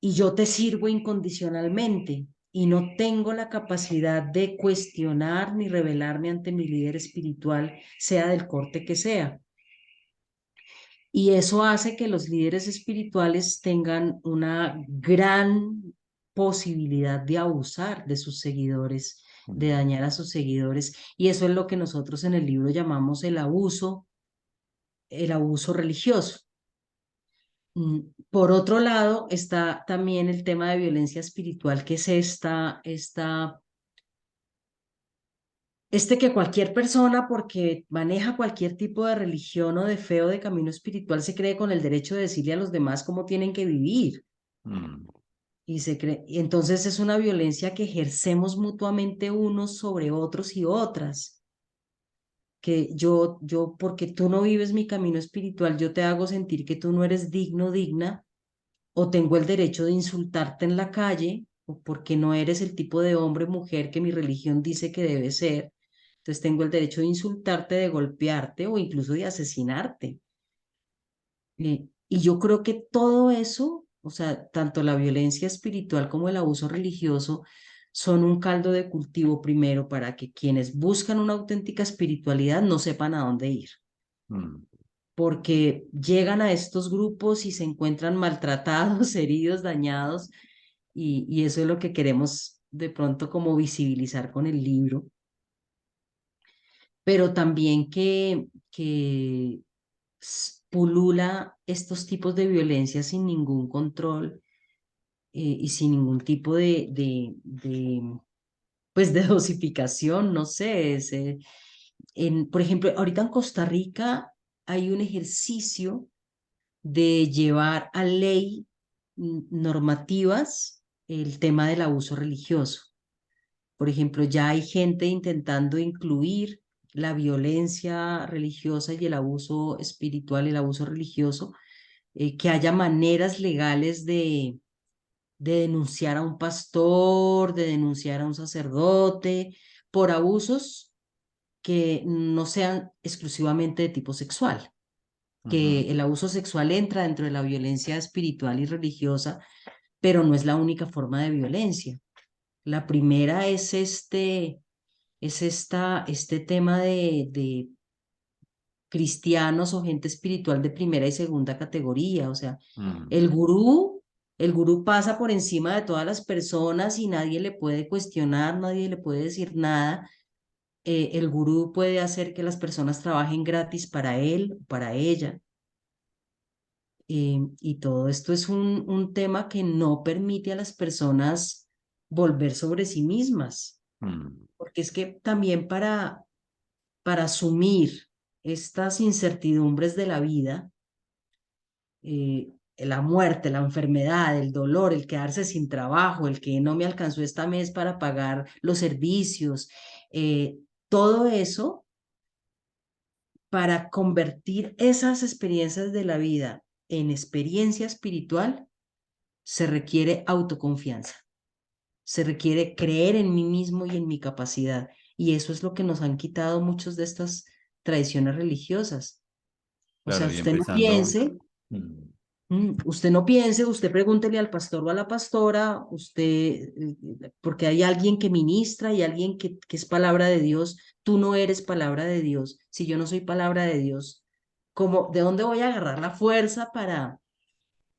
y yo te sirvo incondicionalmente y no tengo la capacidad de cuestionar ni rebelarme ante mi líder espiritual, sea del corte que sea. Y eso hace que los líderes espirituales tengan una gran posibilidad de abusar de sus seguidores, de mm. dañar a sus seguidores. Y eso es lo que nosotros en el libro llamamos el abuso religioso. Por otro lado, está también el tema de violencia espiritual, que es que cualquier persona, porque maneja cualquier tipo de religión o de fe o de camino espiritual, se cree con el derecho de decirle a los demás cómo tienen que vivir. Mm, Y entonces es una violencia que ejercemos mutuamente unos sobre otros y otras. Que porque tú no vives mi camino espiritual, yo te hago sentir que tú no eres digno, digna o tengo el derecho de insultarte en la calle, o porque no eres el tipo de hombre o mujer que mi religión dice que debe ser. Entonces tengo el derecho de insultarte, de golpearte o incluso de asesinarte. Y yo creo que todo eso, o sea, tanto la violencia espiritual como el abuso religioso, son un caldo de cultivo primero para que quienes buscan una auténtica espiritualidad no sepan a dónde ir, mm. porque llegan a estos grupos y se encuentran maltratados, heridos, dañados, y eso es lo que queremos de pronto como visibilizar con el libro, pero también que pulula estos tipos de violencia sin ningún control, y sin ningún tipo pues de dosificación, no sé. Por ejemplo, ahorita en Costa Rica hay un ejercicio de llevar a ley normativas el tema del abuso religioso. Por ejemplo, ya hay gente intentando incluir la violencia religiosa y el abuso espiritual, el abuso religioso, que haya maneras legales de denunciar a un pastor, de denunciar a un sacerdote por abusos que no sean exclusivamente de tipo sexual, Ujú, que el abuso sexual entra dentro de la violencia espiritual y religiosa, pero no es la única forma de violencia. La primera este tema de cristianos o gente espiritual de primera y segunda categoría. O sea, mm, el gurú, el gurú pasa por encima de todas las personas y nadie le puede cuestionar, nadie le puede decir nada. El gurú puede hacer que las personas trabajen gratis para él, para ella. Y todo esto es un tema que no permite a las personas volver sobre sí mismas, mm, porque es que también para asumir estas incertidumbres de la vida, la muerte, la enfermedad, el dolor, el quedarse sin trabajo, el que no me alcanzó esta mes para pagar los servicios, todo eso, para convertir esas experiencias de la vida en experiencia espiritual, se requiere autoconfianza, se requiere creer en mí mismo y en mi capacidad. Y eso es lo que nos han quitado muchos de estas tradiciones religiosas. O sea, claro, y usted no empezando. piense. Mm, Usted no piense, usted pregúntele al pastor o a la pastora, porque hay alguien que ministra y alguien que es palabra de Dios. Tú no eres palabra de Dios. Si yo no soy palabra de Dios, ¿de dónde voy a agarrar la fuerza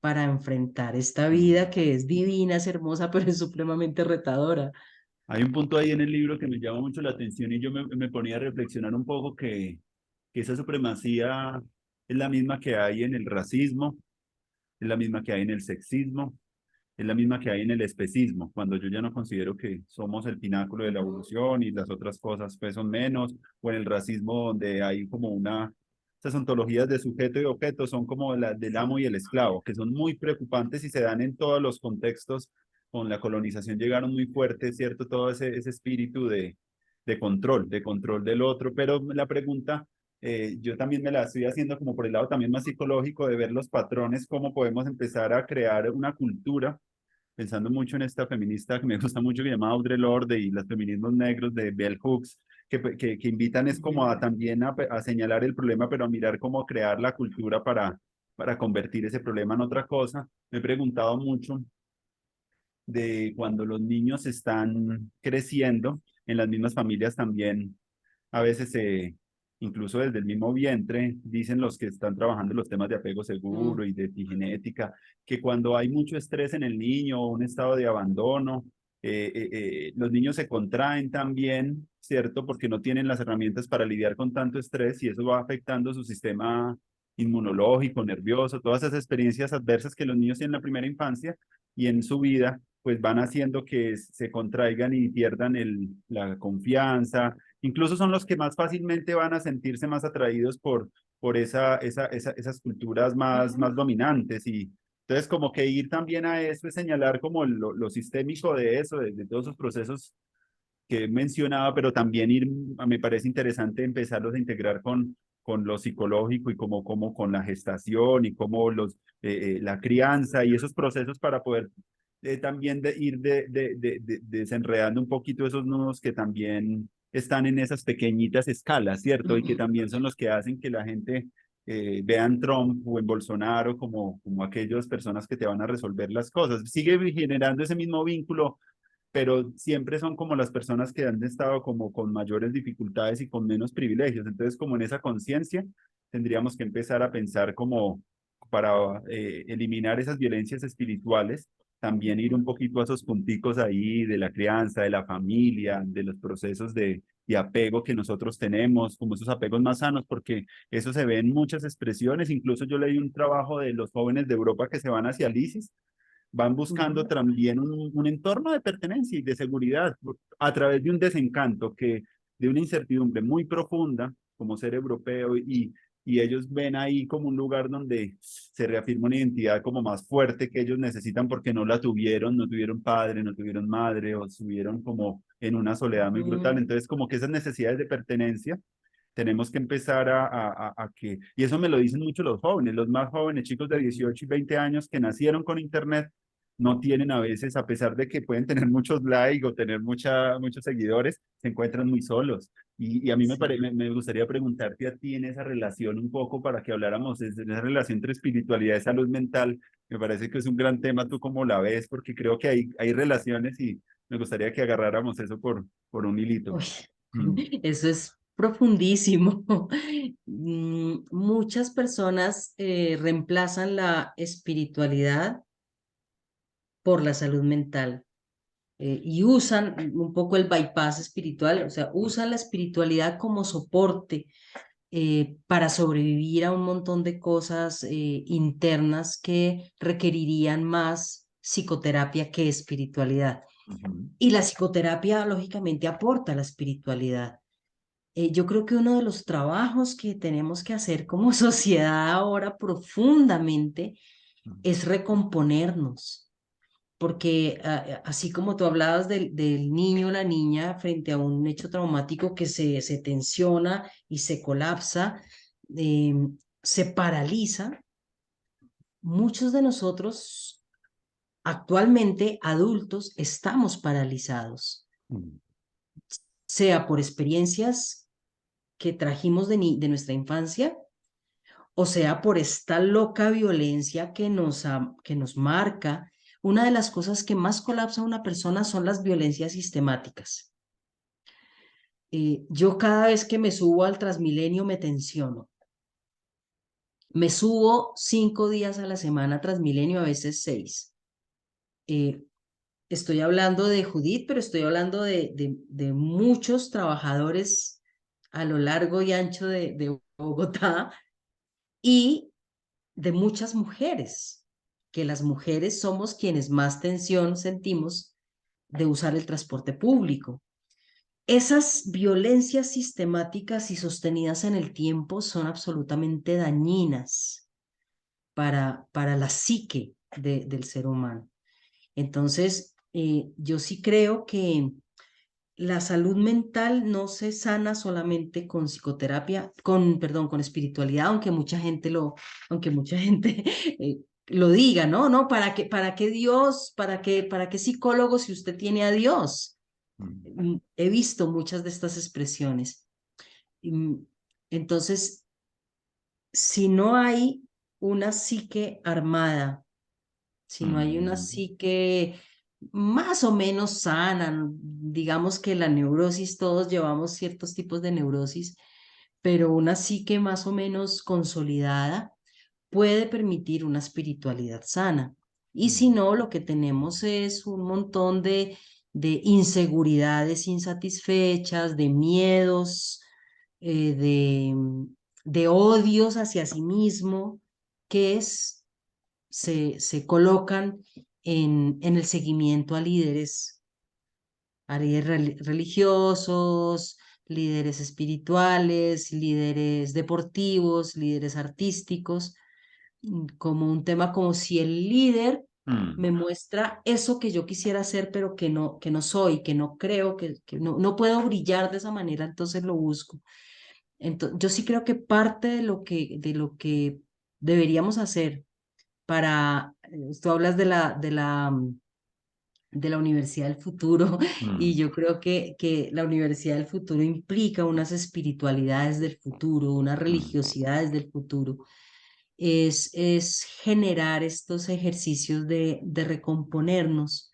para enfrentar esta Mm. vida que es divina, es hermosa, pero es supremamente retadora. Hay un punto ahí en el libro que me llama mucho la atención y yo me ponía a reflexionar un poco que esa supremacía es la misma que hay en el racismo, es la misma que hay en el sexismo, es la misma que hay en el especismo, cuando yo ya no considero que somos el pináculo de la evolución y las otras cosas pues son menos, o en el racismo donde hay como esas ontologías de sujeto y objeto son como las del amo y el esclavo, que son muy preocupantes y se dan en todos los contextos. Con la colonización llegaron muy fuertes, ¿cierto? Todo ese espíritu de control del otro, pero la pregunta yo también me la estoy haciendo como por el lado también más psicológico de ver los patrones, cómo podemos empezar a crear una cultura pensando mucho en esta feminista que me gusta mucho que se llama Audre Lorde y los feminismos negros de Bell Hooks, que invitan es como a también a señalar el problema, pero a mirar cómo crear la cultura para convertir ese problema en otra cosa. Me he preguntado mucho de cuando los niños están creciendo, en las mismas familias también a veces incluso desde el mismo vientre, dicen los que están trabajando los temas de apego Mm, seguro y de epigenética, que cuando hay mucho estrés en el niño o un estado de abandono, los niños se contraen también, ¿cierto? Porque no tienen las herramientas para lidiar con tanto estrés y eso va afectando su sistema inmunológico, nervioso, todas esas experiencias adversas que los niños tienen en la primera infancia y en su vida, pues van haciendo que se contraigan y pierdan la confianza. Incluso son los que más fácilmente van a sentirse más atraídos por esas culturas más dominantes. Y entonces como que ir también a eso es señalar como lo sistémico de eso, de todos esos procesos que mencionaba, pero también me parece interesante empezarlos a integrar con lo psicológico y como con la gestación y como la crianza y esos procesos para poder también ir desenredando un poquito esos nudos que también están en esas pequeñitas escalas, ¿cierto? Y que mm, también son los que hacen que la gente vea en Trump o en Bolsonaro como aquellas personas que te van a resolver las cosas. Sigue generando ese mismo vínculo, pero siempre son como las personas que han estado como con mayores dificultades y con menos privilegios. Entonces, como en esa conciencia, tendríamos que empezar a pensar como para eliminar esas violencias espirituales, también ir un poquito a esos punticos ahí de la crianza, de la familia, de los procesos de apego que nosotros tenemos, como esos apegos más sanos, porque eso se ve en muchas expresiones. Incluso yo leí un trabajo de los jóvenes de Europa que se van hacia el ISIS, van buscando mm, también un entorno de pertenencia y de seguridad a través de un desencanto de una incertidumbre muy profunda como ser europeo y ellos ven ahí como un lugar donde se reafirma una identidad como más fuerte que ellos necesitan porque no la tuvieron, no tuvieron padre, no tuvieron madre o estuvieron como en una soledad muy brutal. mm. Entonces como que esas necesidades de pertenencia tenemos que empezar y eso me lo dicen mucho los jóvenes, los más jóvenes, chicos de 18 y 20 años que nacieron con Internet, no tienen a veces, a pesar de que pueden tener muchos likes o tener muchos seguidores, se encuentran muy solos. Y a mí Sí. me gustaría preguntarte a ti en esa relación un poco para que habláramos de esa relación entre espiritualidad y salud mental. Me parece que es un gran tema, ¿tú cómo la ves? Porque creo que hay relaciones y me gustaría que agarráramos eso por un hilito. Uy, Mm. eso es profundísimo. Muchas personas reemplazan la espiritualidad por la salud mental y usan un poco el bypass espiritual, o sea, usan la espiritualidad como soporte para sobrevivir a un montón de cosas internas que requerirían más psicoterapia que espiritualidad. Ujú. Y la psicoterapia, lógicamente, aporta la espiritualidad. Yo creo que uno de los trabajos que tenemos que hacer como sociedad ahora profundamente es recomponernos, porque así como tú hablabas del niño o la niña frente a un hecho traumático que se tensiona y se colapsa, eh, se paraliza, muchos de nosotros actualmente adultos estamos paralizados, Mm. sea por experiencias que trajimos de nuestra infancia, o sea por esta loca violencia que nos marca. Una de las cosas que más colapsa a una persona son las violencias sistemáticas. Yo cada vez que me subo al Transmilenio me tensiono Me subo 5 días a la semana, Transmilenio, a veces 6. Eh, Estoy hablando de Judith, pero estoy hablando de muchos trabajadores a lo largo y ancho de Bogotá y de muchas mujeres, que las mujeres somos quienes más tensión sentimos de usar el transporte público. Esas violencias sistemáticas y sostenidas en el tiempo son absolutamente dañinas para la psique del ser humano. Entonces, yo sí creo que la salud mental no se sana solamente con psicoterapia, perdón, con espiritualidad, aunque mucha gente lo diga, ¿no? No, para qué Dios, para qué psicólogo si usted tiene a Dios? Mm, He visto muchas de estas expresiones. Mm, Entonces, si no hay una psique armada, si no hay una mm, psique más o menos sana, digamos que la neurosis, todos llevamos ciertos tipos de neurosis, pero una psique más o menos consolidada puede permitir una espiritualidad sana. Y si mm, no, lo que tenemos es un montón de inseguridades insatisfechas, de miedos, eh, de, de odios hacia sí mismo, que se colocan en el seguimiento a líderes religiosos, líderes espirituales, líderes deportivos, líderes artísticos, como un tema como si el líder mm, me muestra eso que yo quisiera hacer, pero que no soy, que no creo, que no puedo brillar de esa manera, entonces lo busco. Entonces, yo sí creo que parte de lo que deberíamos hacer para, tú hablas de la Universidad del Futuro y mm, yo creo que la Universidad del Futuro implica unas espiritualidades del futuro, unas mm, religiosidades del futuro. Es generar estos ejercicios de recomponernos.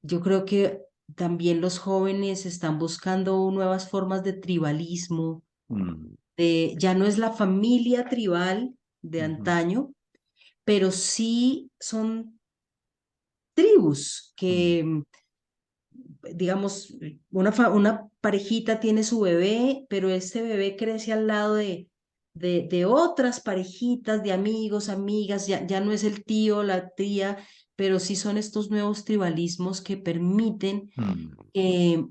Yo creo que también los jóvenes están buscando nuevas formas de tribalismo, mm, ya no es la familia tribal de ujú, antaño, pero sí son tribus mm, que, digamos, una parejita tiene su bebé, pero este bebé crece al lado de otras parejitas, de amigos, amigas, ya no es el tío, la tía, pero sí son estos nuevos tribalismos que permiten mm, eh,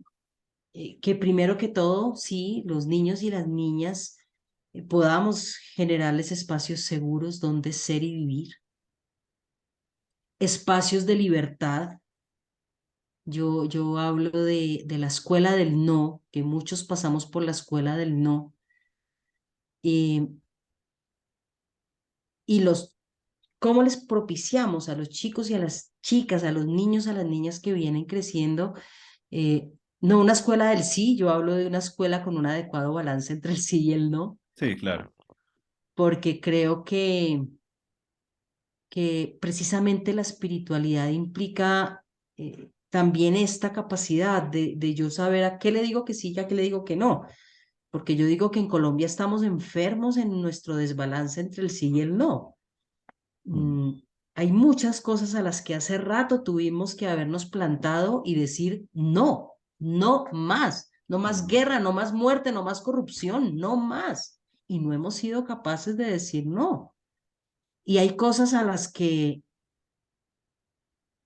que primero que todo, sí, los niños y las niñas podamos generarles espacios seguros donde ser y vivir, espacios de libertad. Yo hablo de la escuela del no, que muchos pasamos por la escuela del no, eh, y cómo les propiciamos a los chicos y a las chicas, a los niños, a las niñas que vienen creciendo, eh, no una escuela del sí, yo hablo de una escuela con un adecuado balance entre el sí y el no, sí, claro. porque creo que precisamente la espiritualidad implica también esta capacidad de yo saber a qué le digo que sí y a qué le digo que no. Porque yo digo que en Colombia estamos enfermos en nuestro desbalance entre el sí y el no. Mm, Mm, Hay muchas cosas a las que hace rato tuvimos que habernos plantado y decir no, no más, no más mm, guerra, no más muerte, no más corrupción, no más. Y no hemos sido capaces de decir no. Y hay cosas a las que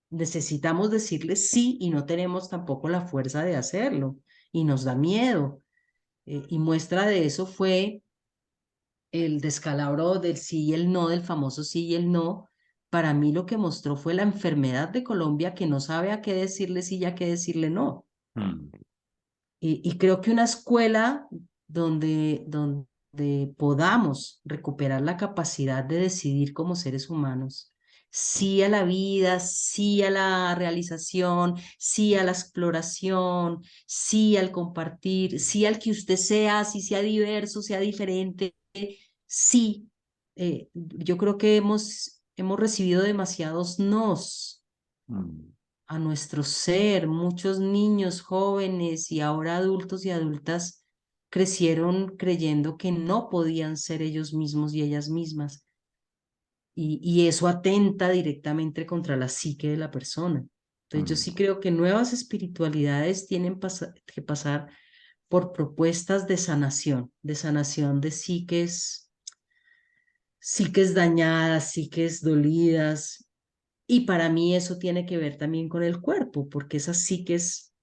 necesitamos decirles sí y no tenemos tampoco la fuerza de hacerlo y nos da miedo. Y muestra de eso fue el descalabro del sí y el no, del famoso sí y el no. Para mí lo que mostró fue la enfermedad de Colombia que no sabe a qué decirle sí y a qué decirle no. mm, Y creo que una escuela donde podamos recuperar la capacidad de decidir como seres humanos, sí a la vida, sí a la realización, sí a la exploración, sí al compartir, sí al que usted sea, así sea diverso, sea diferente, sí. Yo creo que hemos recibido demasiados nos mm, a nuestro ser, muchos niños, jóvenes y ahora adultos y adultas crecieron creyendo que no podían ser ellos mismos y ellas mismas. Y eso atenta directamente contra la psique de la persona. Entonces yo Mm. sí creo que nuevas espiritualidades tienen que pasar por propuestas de sanación de psiques dañadas, psiques dolidas. Y para mí eso tiene que ver también con el cuerpo, porque esas psiques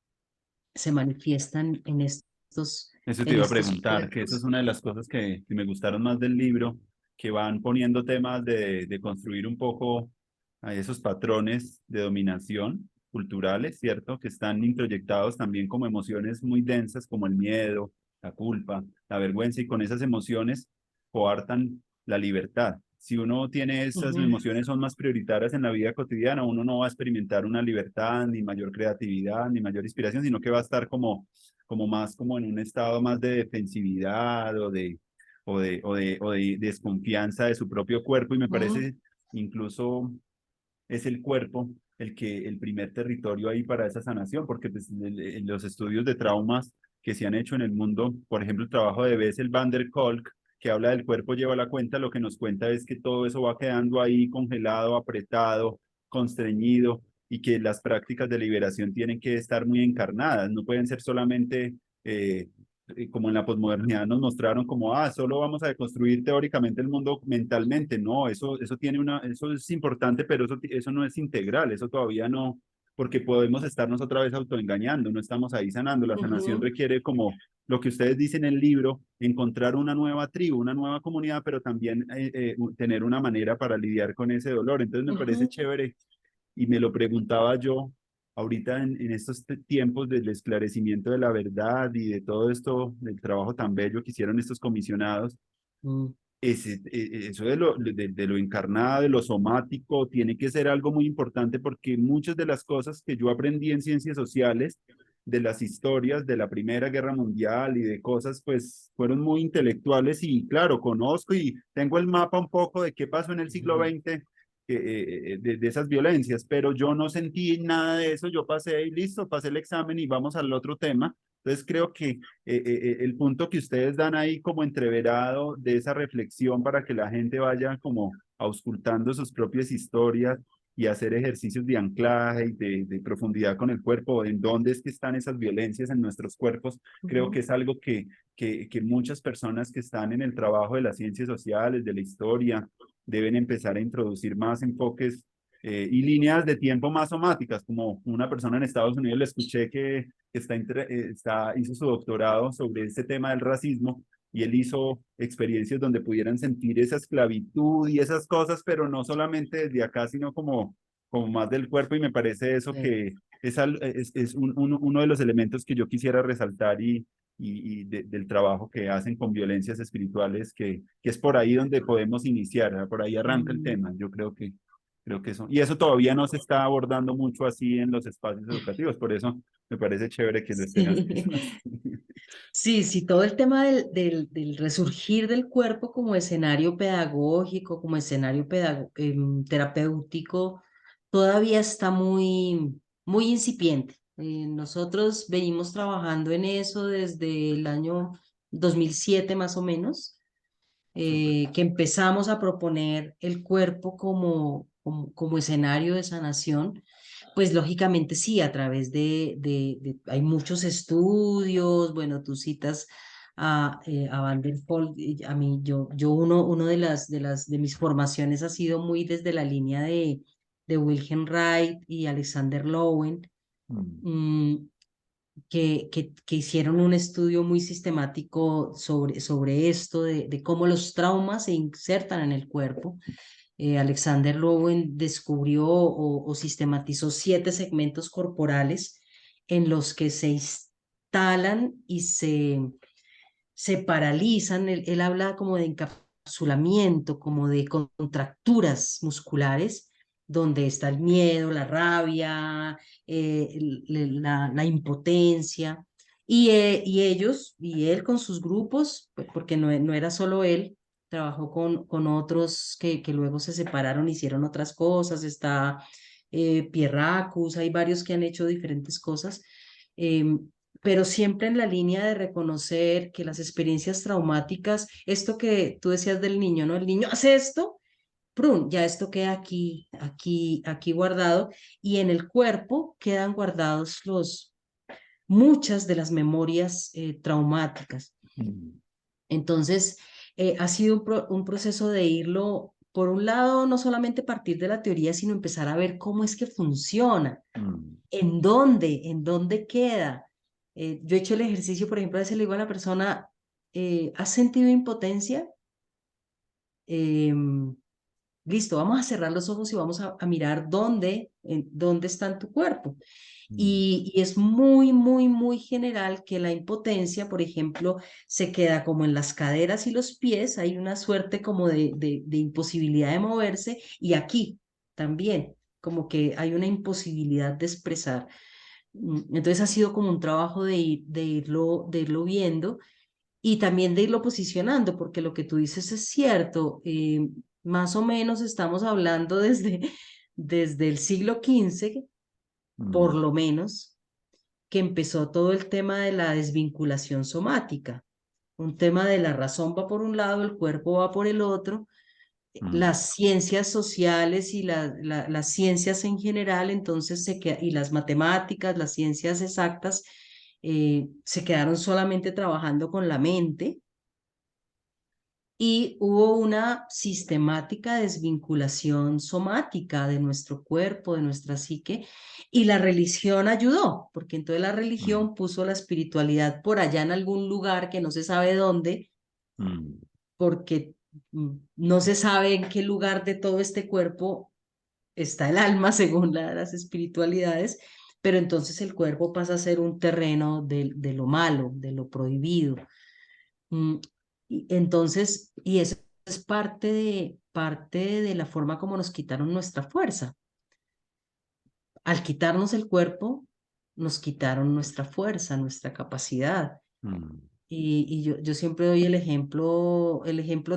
se manifiestan Eso te en iba a estos preguntar, que eso es cuerpos. una de las cosas que me gustaron más del libro, que van poniendo temas de construir un poco a esos patrones de dominación culturales, ¿cierto? Que están introyectados también como emociones muy densas, como el miedo, la culpa, la vergüenza, y con esas emociones coartan la libertad. Si uno tiene esas Ujú, emociones son más prioritarias en la vida cotidiana, uno no va a experimentar una libertad, ni mayor creatividad, ni mayor inspiración, sino que va a estar como más como en un estado más de defensividad o de desconfianza de su propio cuerpo, y me ujú, parece incluso es el cuerpo el primer territorio ahí para esa sanación, porque pues, en los estudios de traumas que se han hecho en el mundo, por ejemplo, el trabajo de Bessel van der Kolk, que habla del cuerpo lleva la cuenta, lo que nos cuenta es que todo eso va quedando ahí congelado, apretado, constreñido, y que las prácticas de liberación tienen que estar muy encarnadas, no pueden ser solamente como en la posmodernidad nos mostraron como, solo vamos a deconstruir teóricamente el mundo mentalmente. No, eso tiene eso es importante, pero eso no es integral, eso todavía no, porque podemos estarnos otra vez autoengañando, no estamos ahí sanando. La sanación ujú, requiere, como lo que ustedes dicen en el libro, encontrar una nueva tribu, una nueva comunidad, pero también tener una manera para lidiar con ese dolor. Entonces me parece ujú, chévere, y me lo preguntaba yo ahorita en estos tiempos del esclarecimiento de la verdad y de todo esto, del trabajo tan bello que hicieron estos comisionados. ujú, Eso de lo encarnado, de lo somático, tiene que ser algo muy importante, porque muchas de las cosas que yo aprendí en ciencias sociales, de las historias de la Primera Guerra Mundial y de cosas, pues fueron muy intelectuales, y claro, conozco y tengo el mapa un poco de qué pasó en el siglo ujú. XX, de esas violencias, pero yo no sentí nada de eso. Yo pasé y listo, pasé el examen y vamos al otro tema. Entonces creo que el punto que ustedes dan ahí como entreverado de esa reflexión, para que la gente vaya como auscultando sus propias historias y hacer ejercicios de anclaje y de profundidad con el cuerpo, en dónde es que están esas violencias en nuestros cuerpos, creo que Ujú, es algo que muchas personas que están en el trabajo de las ciencias sociales, de la historia, deben empezar a introducir más enfoques y líneas de tiempo más somáticas. Como una persona en Estados Unidos le escuché que hizo su doctorado sobre este tema del racismo, y él hizo experiencias donde pudieran sentir esa esclavitud y esas cosas, pero no solamente desde acá, sino como más del cuerpo, y me parece eso sí. que es uno de los elementos que yo quisiera resaltar, del trabajo que hacen con violencias espirituales, que es por ahí donde podemos iniciar, ¿verdad? Por ahí arranca el Mm. tema. Yo creo que eso, y eso todavía no se está abordando mucho así en los espacios educativos, por eso me parece chévere que lo estén Sí. haciendo así. Sí, sí, todo el tema del resurgir del cuerpo como escenario pedagógico, como escenario terapéutico, todavía está muy incipiente. Nosotros venimos trabajando en eso desde el año 2007 más o menos, Súper. que empezamos a proponer el cuerpo como escenario de sanación. Pues lógicamente sí, a través hay muchos estudios. Bueno, tú citas a Van der Kolk. A mí, uno de mis formaciones ha sido muy desde la línea de Wilhelm Reich y Alexander Lowen, Mm. mm, que hicieron un estudio muy sistemático sobre esto, de cómo los traumas se insertan en el cuerpo. Alexander Lowen descubrió o sistematizó 7 segmentos corporales en los que se instalan y se paralizan. Él habla como de encapsulamiento, como de contracturas musculares, donde está el miedo, la rabia, la impotencia. Y él con sus grupos, pues, porque no era solo él, trabajó con otros que luego se separaron, hicieron otras cosas. Está Pierracus, hay varios que han hecho diferentes cosas. pero siempre en la línea de reconocer que las experiencias traumáticas, esto que tú decías del niño, ¿no? El niño hace esto, prun, ya esto queda aquí, aquí, aquí guardado, y en el cuerpo quedan guardados muchas de las memorias traumáticas. Mm, Entonces, ha sido un proceso de irlo, por un lado, no solamente partir de la teoría, sino empezar a ver cómo es que funciona, mm, en dónde queda. Yo he hecho el ejercicio, por ejemplo, a veces le digo a la persona, ¿has sentido impotencia? Em, Listo, vamos a cerrar los ojos y vamos a mirar dónde está en tu cuerpo. mm, Y es muy, muy, muy general que la impotencia, por ejemplo, se queda como en las caderas y los pies, hay una suerte como de imposibilidad de moverse y aquí también, como que hay una imposibilidad de expresar. Entonces ha sido como un trabajo de irlo viendo y también de irlo posicionando, porque lo que tú dices es cierto. Más o menos estamos hablando desde el siglo XV, por mm, lo menos, que empezó todo el tema de la desvinculación somática. Un tema de la razón va por un lado, el cuerpo va por el otro. mm, Las ciencias sociales y las ciencias en general, entonces, y las matemáticas, las ciencias exactas, se quedaron solamente trabajando con la mente y hubo una sistemática desvinculación somática de nuestro cuerpo, de nuestra psique, y la religión ayudó, porque entonces la mm, religión puso la espiritualidad por allá en algún lugar que no se sabe dónde, mm, porque no se sabe en qué lugar de todo este cuerpo está el alma, según las espiritualidades, pero entonces el cuerpo pasa a ser un terreno de lo malo, de lo prohibido. Mm, y eso es parte de la forma como nos quitaron nuestra fuerza. Al quitarnos el cuerpo, nos quitaron nuestra fuerza, nuestra capacidad. mm, Y yo siempre doy el ejemplo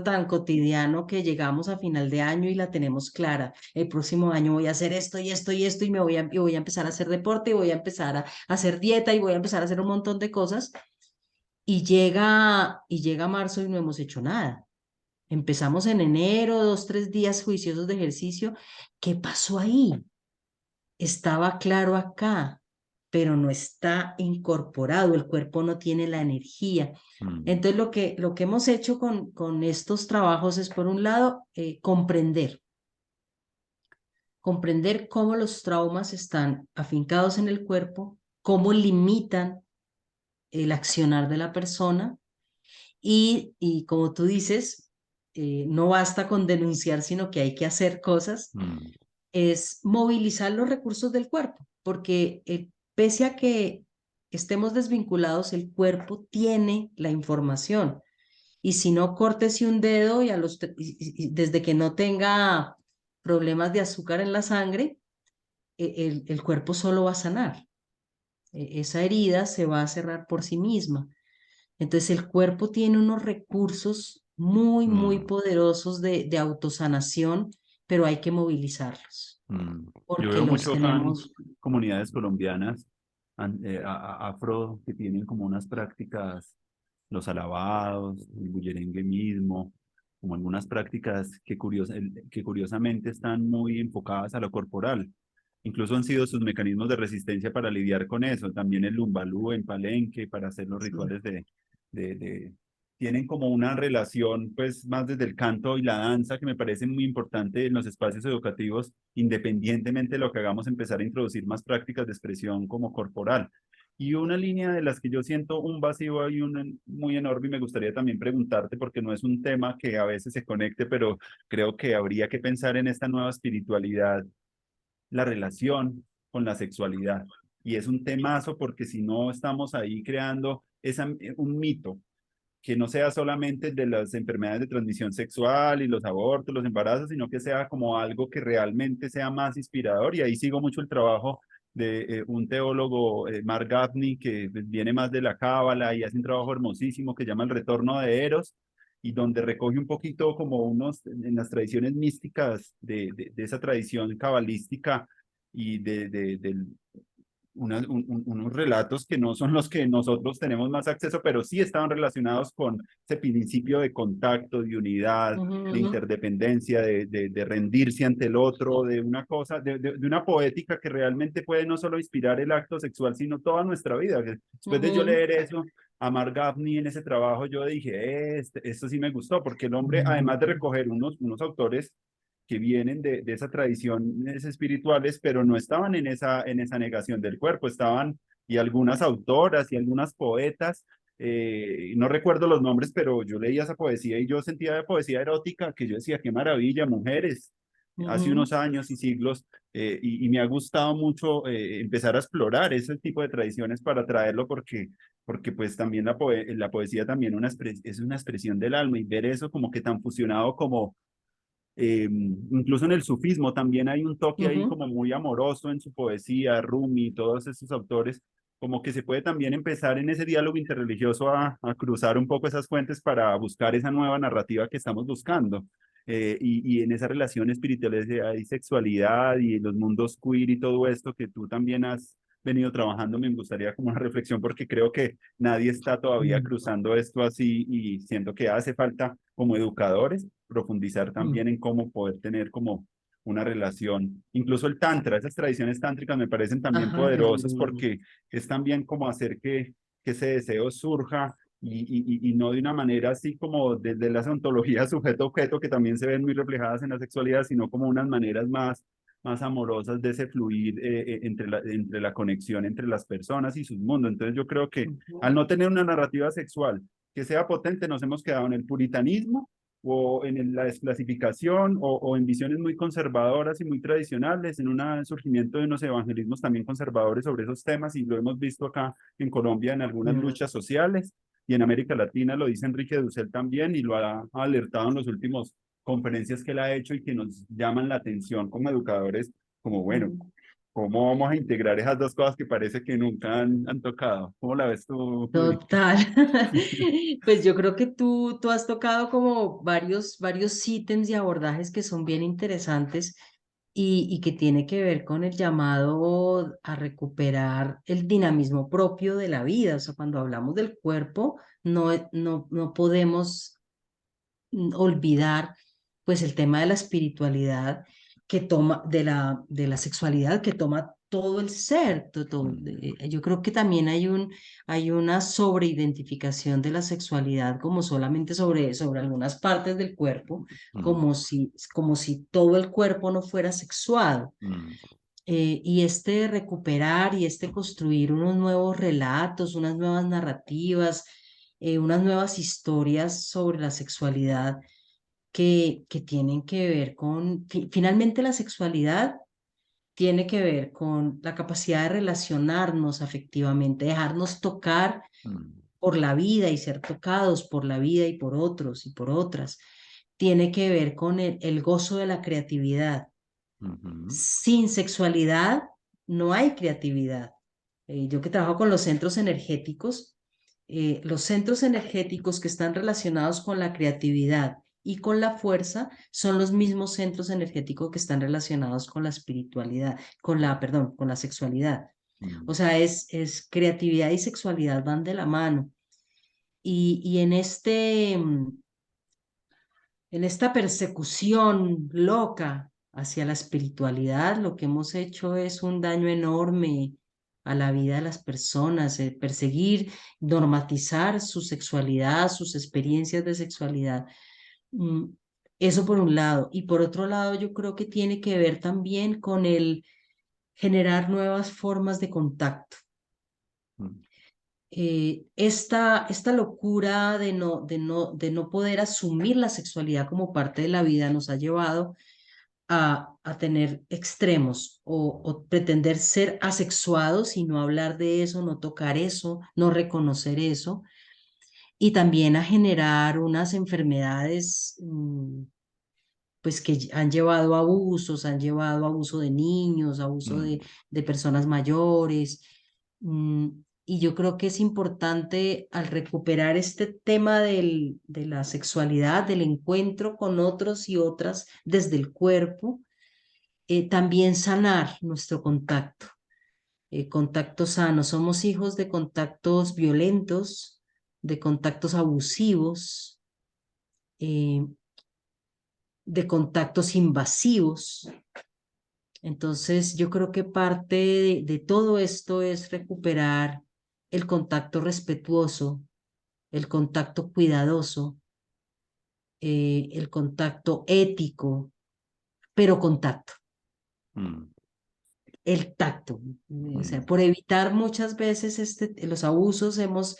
tan cotidiano que llegamos a final de año y la tenemos clara. El próximo año voy a hacer esto y esto y esto y y voy a empezar a hacer deporte y voy a empezar a hacer dieta y voy a empezar a hacer un montón de cosas. Y llega marzo y no hemos hecho nada. Empezamos en enero, 2, 3 días juiciosos de ejercicio. ¿Qué pasó ahí? Estaba claro acá, pero no está incorporado, el cuerpo no tiene la energía. mm, Entonces, lo que hemos hecho con estos trabajos es, por un lado, comprender cómo los traumas están afincados en el cuerpo, cómo limitan el accionar de la persona y como tú dices, no basta con denunciar, sino que hay que hacer cosas, mm, es movilizar los recursos del cuerpo, porque pese a que estemos desvinculados, el cuerpo tiene la información. Y si no, córtese un dedo desde que no tenga problemas de azúcar en la sangre, el cuerpo solo va a sanar. Esa herida se va a cerrar por sí misma. Entonces el cuerpo tiene unos recursos muy, muy mm, poderosos de autosanación, pero hay que movilizarlos, mm. Yo porque veo los mucho acá en tenemos. comunidades colombianas afro que tienen como unas prácticas, los alabados, el bullerengue mismo, como algunas prácticas que curiosamente están muy enfocadas a lo corporal. Incluso han sido sus mecanismos de resistencia para lidiar con eso. También el lumbalú en Palenque para hacer los Sí. rituales de tienen como una relación, pues, más desde el canto y la danza, que me parece muy importante en los espacios educativos, independientemente de lo que hagamos, empezar a introducir más prácticas de expresión como corporal. Y una línea de las que yo siento un vacío ahí muy enorme y me gustaría también preguntarte, porque no es un tema que a veces se conecte, pero creo que habría que pensar en esta nueva espiritualidad, la relación con la sexualidad. Y es un temazo porque si no estamos ahí creando un mito que no sea solamente de las enfermedades de transmisión sexual y los abortos, los embarazos, sino que sea como algo que realmente sea más inspirador. Y ahí sigo mucho el trabajo de un teólogo, Mark Gaffney, que pues, viene más de la cábala y hace un trabajo hermosísimo que llama El Retorno de Eros, y donde recoge un poquito como en las tradiciones místicas de esa tradición cabalística y unos relatos que no son los que nosotros tenemos más acceso, pero sí estaban relacionados con ese principio de contacto, de unidad, de Ujú, interdependencia, de rendirse ante el otro, de una cosa, de una poética que realmente puede no solo inspirar el acto sexual, sino toda nuestra vida. Después de yo ujú, leer eso, a Mark Gaffney en ese trabajo, yo dije, esto sí me gustó, porque el hombre, además de ujú, recoger unos autores que vienen de esa tradición espirituales, pero no estaban en esa negación del cuerpo, estaban y algunas autoras y algunas poetas, no recuerdo los nombres, pero yo leía esa poesía y yo sentía de poesía erótica que yo decía, qué maravilla, mujeres, hace ujú, unos años y siglos, y me ha gustado mucho empezar a explorar ese tipo de tradiciones para traerlo porque pues también la poesía también es una expresión del alma y ver eso como que tan fusionado como incluso en el sufismo también hay un toque ahí ujú, como muy amoroso en su poesía, Rumi, todos esos autores, como que se puede también empezar en ese diálogo interreligioso a cruzar un poco esas fuentes para buscar esa nueva narrativa que estamos buscando. Y en esa relación espiritualidad y sexualidad y los mundos queer y todo esto que tú también has venido trabajando, me gustaría como una reflexión porque creo que nadie está todavía cruzando esto así y siento que hace falta como educadores profundizar ujú. también en cómo poder tener como una relación. Incluso el tantra, esas tradiciones tántricas me parecen también Ay, poderosas porque es también como hacer que ese deseo surja y no de una manera así como desde las ontologías sujeto-objeto que también se ven muy reflejadas en la sexualidad, sino como unas maneras más amorosas de ese fluir entre la conexión entre las personas y sus mundos. Entonces yo creo que al ujú, no tener una narrativa sexual que sea potente, nos hemos quedado en el puritanismo o en la desclasificación o en visiones muy conservadoras y muy tradicionales, en un surgimiento de unos evangelismos también conservadores sobre esos temas y lo hemos visto acá en Colombia en algunas ujú. luchas sociales y en América Latina lo dice Enrique Dussel también y lo ha alertado en los últimos conferencias que él ha hecho y que nos llaman la atención como educadores, como bueno, Ujú. ¿cómo vamos a integrar esas dos cosas que parece que nunca han tocado? ¿Cómo la ves tú, Juli? Total. Pues yo creo que tú has tocado como varios ítems y abordajes que son bien interesantes y que tiene que ver con el llamado a recuperar el dinamismo propio de la vida. O sea, cuando hablamos del cuerpo, no podemos olvidar pues el tema de la espiritualidad que toma, de la sexualidad que toma todo el ser. Mm, Yo creo que también hay una sobreidentificación de la sexualidad como solamente sobre algunas partes del cuerpo, mm, como si todo el cuerpo no fuera sexuado. mm, Y este recuperar y este construir unos nuevos relatos, unas nuevas narrativas, unas nuevas historias sobre la sexualidad que tienen que ver con, finalmente la sexualidad tiene que ver con la capacidad de relacionarnos afectivamente, dejarnos tocar mm, por la vida y ser tocados por la vida y por otros y por otras. Tiene que ver con el gozo de la creatividad. ujú, Sin sexualidad no hay creatividad. Yo que trabajo con los centros energéticos que están relacionados con la creatividad y con la fuerza son los mismos centros energéticos que están relacionados con la espiritualidad, perdón, con la sexualidad. O mm, sea, es creatividad y sexualidad van de la mano. Y en esta persecución loca hacia la espiritualidad, lo que hemos hecho es un daño enorme a la vida de las personas, perseguir, normatizar su sexualidad, sus experiencias de sexualidad. Mm, Eso por un lado. Y por otro lado, yo creo que tiene que ver también con el generar nuevas formas de contacto. mm, Esta locura de no poder asumir la sexualidad como parte de la vida nos ha llevado a tener extremos o pretender ser asexuados y no hablar de eso, no tocar eso, no reconocer eso, y también a generar unas enfermedades pues que han llevado a abusos, han llevado a abuso de niños, abuso mm, de personas mayores. mm, y yo creo que es importante al recuperar este tema de la sexualidad, del encuentro con otros y otras desde el cuerpo, también sanar nuestro contacto. contacto sano. Somos hijos de contactos violentos, de contactos abusivos, eh, de contactos invasivos. Entonces, yo creo que parte de todo esto es recuperar el contacto respetuoso, el contacto cuidadoso, el contacto ético, pero contacto, Mm, el tacto. O sea, mm. por evitar muchas veces los abusos hemos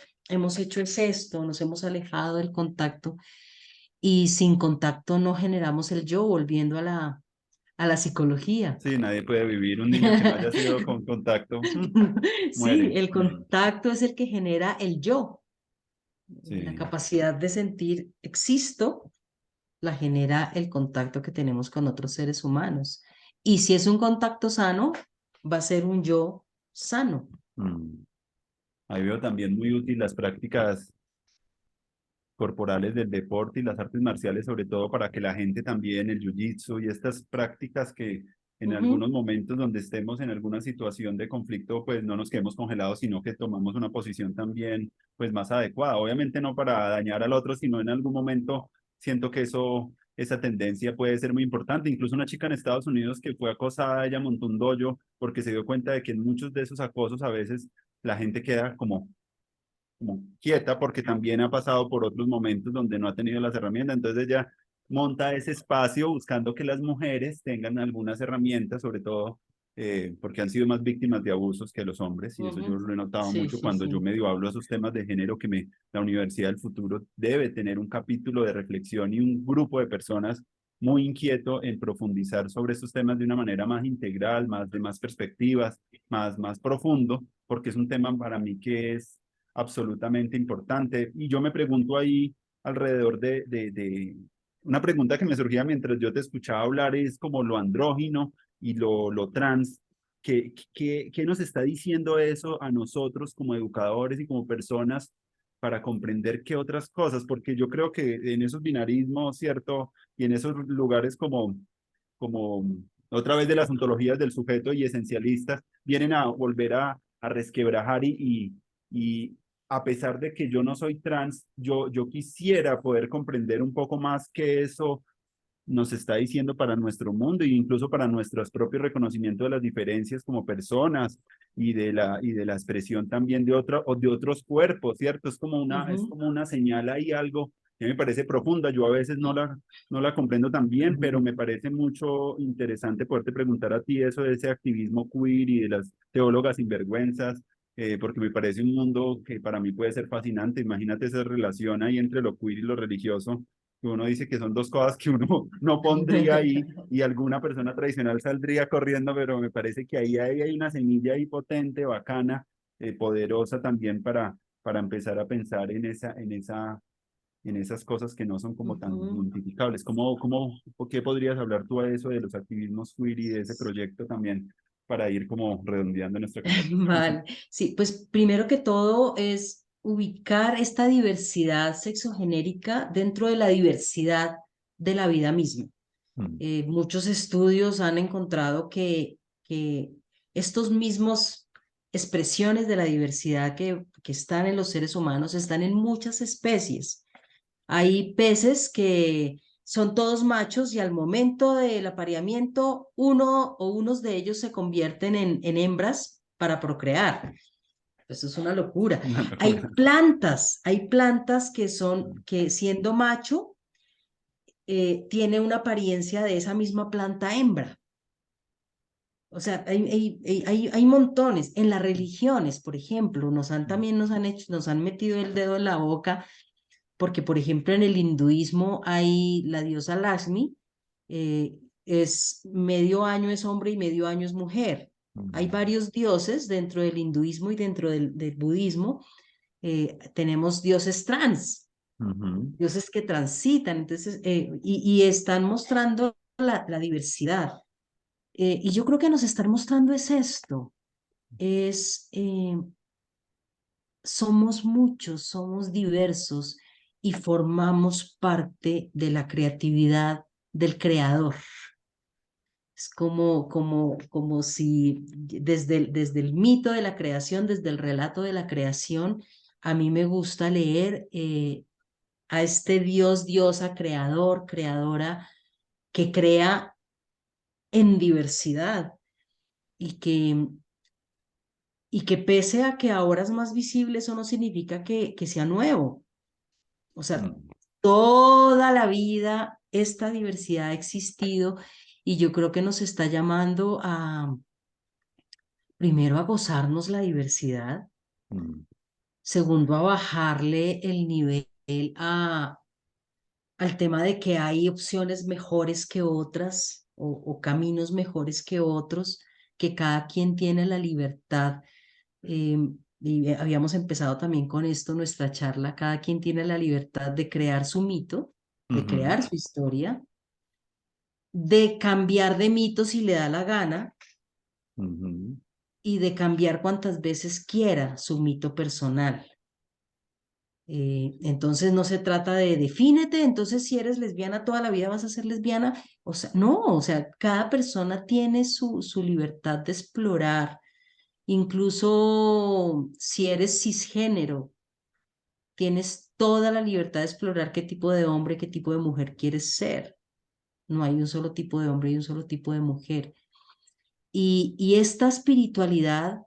hecho esto, nos hemos alejado del contacto y sin contacto no generamos el yo, volviendo a la psicología. Sí, nadie puede vivir. Un niño que no haya sido con contacto, Sí, muere. el contacto es el que genera el yo. La Sí. capacidad de sentir existo la genera el contacto que tenemos con otros seres humanos. Y si es un contacto sano, va a ser un yo sano. Mm. Ahí veo también muy útil las prácticas corporales del deporte y las artes marciales, sobre todo para que la gente también, el jiu-jitsu y estas prácticas que en algunos Ujú, momentos donde estemos en alguna situación de conflicto, pues no nos quedemos congelados, sino que tomamos una posición también, pues más adecuada. Obviamente no para dañar al otro, sino en algún momento siento que esa tendencia puede ser muy importante. Incluso una chica en Estados Unidos que fue acosada, ella montó un dojo porque se dio cuenta de que en muchos de esos acosos a veces la gente queda como quieta porque también ha pasado por otros momentos donde no ha tenido las herramientas. Entonces ella monta ese espacio buscando que las mujeres tengan algunas herramientas, sobre todo porque han sido más víctimas de abusos que los hombres, y eso yo ujú. lo he notado Sí, mucho sí, cuando yo sí. medio hablo de esos temas de género, que la Universidad del Futuro debe tener un capítulo de reflexión y un grupo de personas muy inquieto en profundizar sobre estos temas de una manera más integral, más de más perspectivas, más profundo, porque es un tema para mí que es absolutamente importante. Y yo me pregunto ahí alrededor de una pregunta que me surgía mientras yo te escuchaba hablar, es como lo andrógino y lo trans. ¿Qué nos está diciendo eso a nosotros como educadores y como personas para comprender qué otras cosas? Porque yo creo que en esos binarismos, ¿cierto? Y en esos lugares como otra vez de las ontologías del sujeto y esencialistas, vienen a volver a resquebrajar y a pesar de que yo no soy trans, yo quisiera poder comprender un poco más qué eso nos está diciendo para nuestro mundo e incluso para nuestros propios reconocimientos de las diferencias como personas y de la expresión también o de otros cuerpos, ¿cierto? Es Ujú, como una señal ahí, algo que me parece profunda. Yo a veces no la comprendo tan bien, pero ujú. me parece mucho interesante poderte preguntar a ti eso de ese activismo queer y de las teólogas sinvergüenzas, porque me parece un mundo que para mí puede ser fascinante. Imagínate esa relación ahí entre lo queer y lo religioso, que uno dice que son dos cosas que uno no pondría ahí y alguna persona tradicional saldría corriendo, pero me parece que ahí hay una semilla ahí potente, bacana, poderosa también para empezar a pensar en esas cosas que no son como tan Ujú. identificables. ¿Qué podrías hablar tú a eso de los activismos queer y de ese proyecto también para ir como redondeando nuestra conversación? Vale, sí, pues primero que todo es ubicar esta diversidad sexogenérica dentro de la diversidad de la vida misma. Mm, Muchos estudios han encontrado que estos mismos expresiones de la diversidad que están en los seres humanos están en muchas especies. Hay peces que son todos machos y al momento del apareamiento uno o unos de ellos se convierten en hembras para procrear. Eso es una locura. una locura. Hay plantas que son, que siendo macho, tiene una apariencia de esa misma planta hembra. O sea, hay montones. En las religiones, por ejemplo, nos han metido el dedo en la boca porque, por ejemplo, en el hinduismo hay la diosa Lakshmi, eh, es medio año es hombre y medio año es mujer. Hay Mm, varios dioses dentro del hinduismo y dentro del budismo. Tenemos dioses trans, ujú, dioses que transitan, entonces, y están mostrando la diversidad. Y yo creo que nos están mostrando es esto, es somos muchos, somos diversos y formamos parte de la creatividad del creador. Es como si desde el mito de la creación, desde el relato de la creación, a mí me gusta leer a este Dios, diosa, creador, creadora, que crea en diversidad y que pese a que ahora es más visible, eso no significa que sea nuevo. O sea, mm, toda la vida esta diversidad ha existido y yo creo que nos está llamando a, primero, a gozarnos la diversidad, mm, segundo, a bajarle el nivel a, al tema de que hay opciones mejores que otras o caminos mejores que otros, que cada quien tiene la libertad. Y habíamos empezado también con esto, nuestra charla, cada quien tiene la libertad de crear su mito, de ujú, crear su historia, de cambiar de mito si le da la gana ujú. y de cambiar cuantas veces quiera su mito personal. Entonces no se trata de defínete, entonces si eres lesbiana toda la vida vas a ser lesbiana. O sea, no, o sea, cada persona tiene su libertad de explorar, incluso si eres cisgénero, tienes toda la libertad de explorar qué tipo de hombre, qué tipo de mujer quieres ser. No hay un solo tipo de hombre y un solo tipo de mujer. Y esta espiritualidad,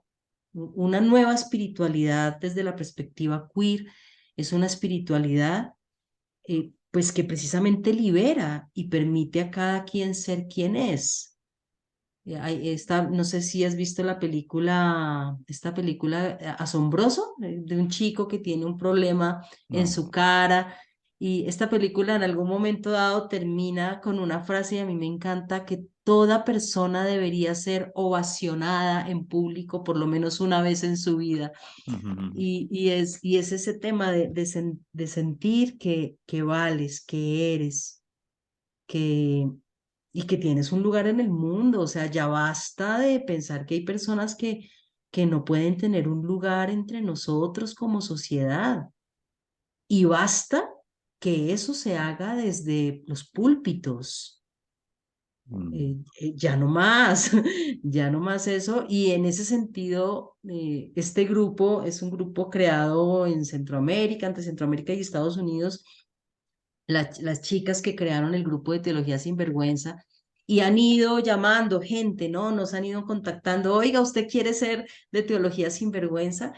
una nueva espiritualidad desde la perspectiva queer, es una espiritualidad pues que precisamente libera y permite a cada quien ser quien es. No sé si has visto la película, esta película Asombroso, de un chico que tiene un problema en No. su cara. Y esta película en algún momento dado termina con una frase y a mí me encanta que toda persona debería ser ovacionada en público por lo menos una vez en su vida. Ujú, Y es ese tema de sentir que vales, que eres, que, y que tienes un lugar en el mundo. O sea, ya basta de pensar que hay personas que no pueden tener un lugar entre nosotros como sociedad. Y basta que eso se haga desde los púlpitos. mm, Ya no más, ya no más eso. Y en ese sentido, este grupo es un grupo creado en Centroamérica, entre Centroamérica y Estados Unidos, las chicas que crearon el grupo de Teología Sin Vergüenza y han ido llamando gente, ¿no? Nos han ido contactando, oiga, ¿usted quiere ser de Teología Sin Vergüenza?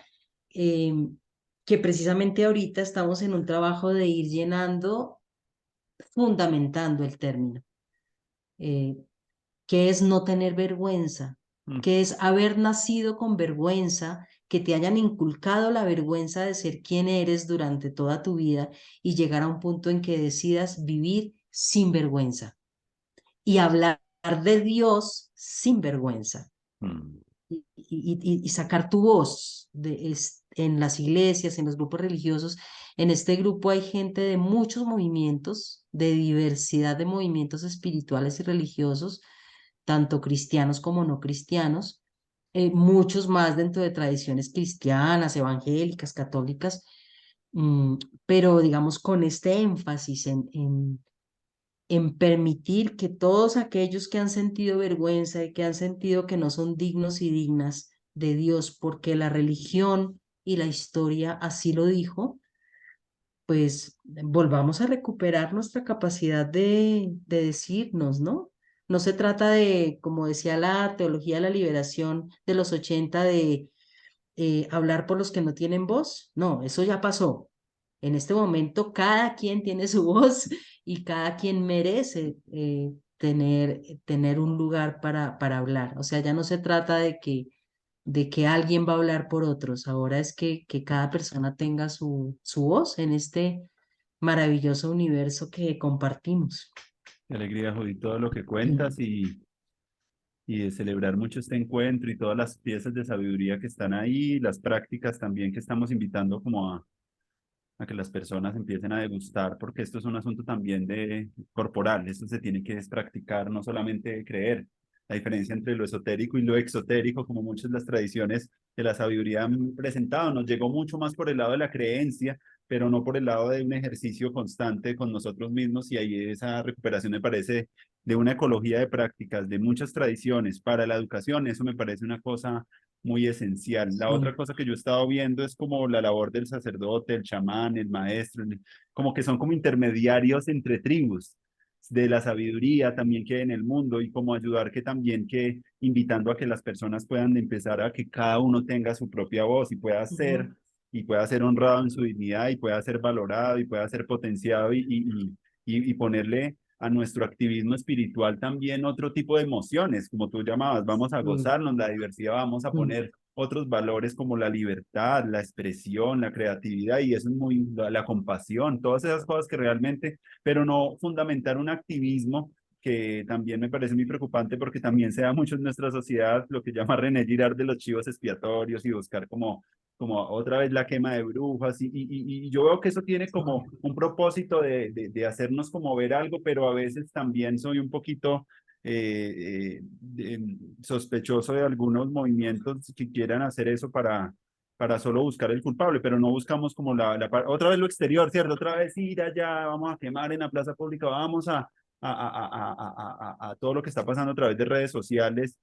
Que precisamente ahorita estamos en un trabajo de ir llenando, fundamentando el término. Eh, ¿Qué es no tener vergüenza? mm. ¿Qué es haber nacido con vergüenza, que te hayan inculcado la vergüenza de ser quien eres durante toda tu vida y llegar a un punto en que decidas vivir sin vergüenza y hablar de Dios sin vergüenza Mm, y sacar tu voz en las iglesias, en los grupos religiosos? En este grupo hay gente de muchos movimientos, de diversidad de movimientos espirituales y religiosos, tanto cristianos como no cristianos, muchos más dentro de tradiciones cristianas, evangélicas, católicas, mm, pero digamos con este énfasis en permitir que todos aquellos que han sentido vergüenza y que han sentido que no son dignos y dignas de Dios porque la religión y la historia así lo dijo, pues volvamos a recuperar nuestra capacidad de decirnos, ¿no? No se trata de, como decía la teología de la liberación de los 80, de hablar por los que no tienen voz. No, eso ya pasó. En este momento cada quien tiene su voz y cada quien merece tener un lugar para hablar. O sea, ya no se trata de que alguien va a hablar por otros. Ahora es que cada persona tenga su voz en este maravilloso universo que compartimos. qué alegría, Judith, todo lo que cuentas y de celebrar mucho este encuentro y todas las piezas de sabiduría que están ahí, las prácticas también que estamos invitando como a que las personas empiecen a degustar, porque esto es un asunto también de corporal, esto se tiene que practicar, no solamente creer. La diferencia entre lo esotérico y lo exotérico, como muchas de las tradiciones de la sabiduría han presentado, nos llegó mucho más por el lado de la creencia, pero no por el lado de un ejercicio constante con nosotros mismos, y ahí esa recuperación me parece de una ecología de prácticas, de muchas tradiciones para la educación, eso me parece una cosa muy esencial. La otra Sí. cosa que yo he estado viendo es como la labor del sacerdote, el chamán, el maestro, como que son como intermediarios entre tribus de la sabiduría también que hay en el mundo y como ayudar que también que invitando a que las personas puedan empezar a que cada uno tenga su propia voz Ujú. y pueda ser honrado en su dignidad y pueda ser valorado y pueda ser potenciado y ponerle a nuestro activismo espiritual también otro tipo de emociones, como tú llamabas, vamos a Mm, gozarnos la diversidad, vamos a mm, poner otros valores como la libertad, la expresión, la creatividad y eso es muy, la compasión, todas esas cosas que realmente, pero no fundamentar un activismo que también me parece muy preocupante porque también se da mucho en nuestra sociedad lo que llama René Girard de los chivos expiatorios y buscar como otra vez la quema de brujas y yo veo que eso tiene como un propósito de hacernos como ver algo, pero a veces también soy un poquito sospechoso de algunos movimientos que quieran hacer eso para solo buscar el culpable, pero no buscamos como otra vez lo exterior, ¿cierto? Otra vez ir allá, vamos a quemar en la plaza pública, vamos a todo lo que está pasando a través de redes sociales.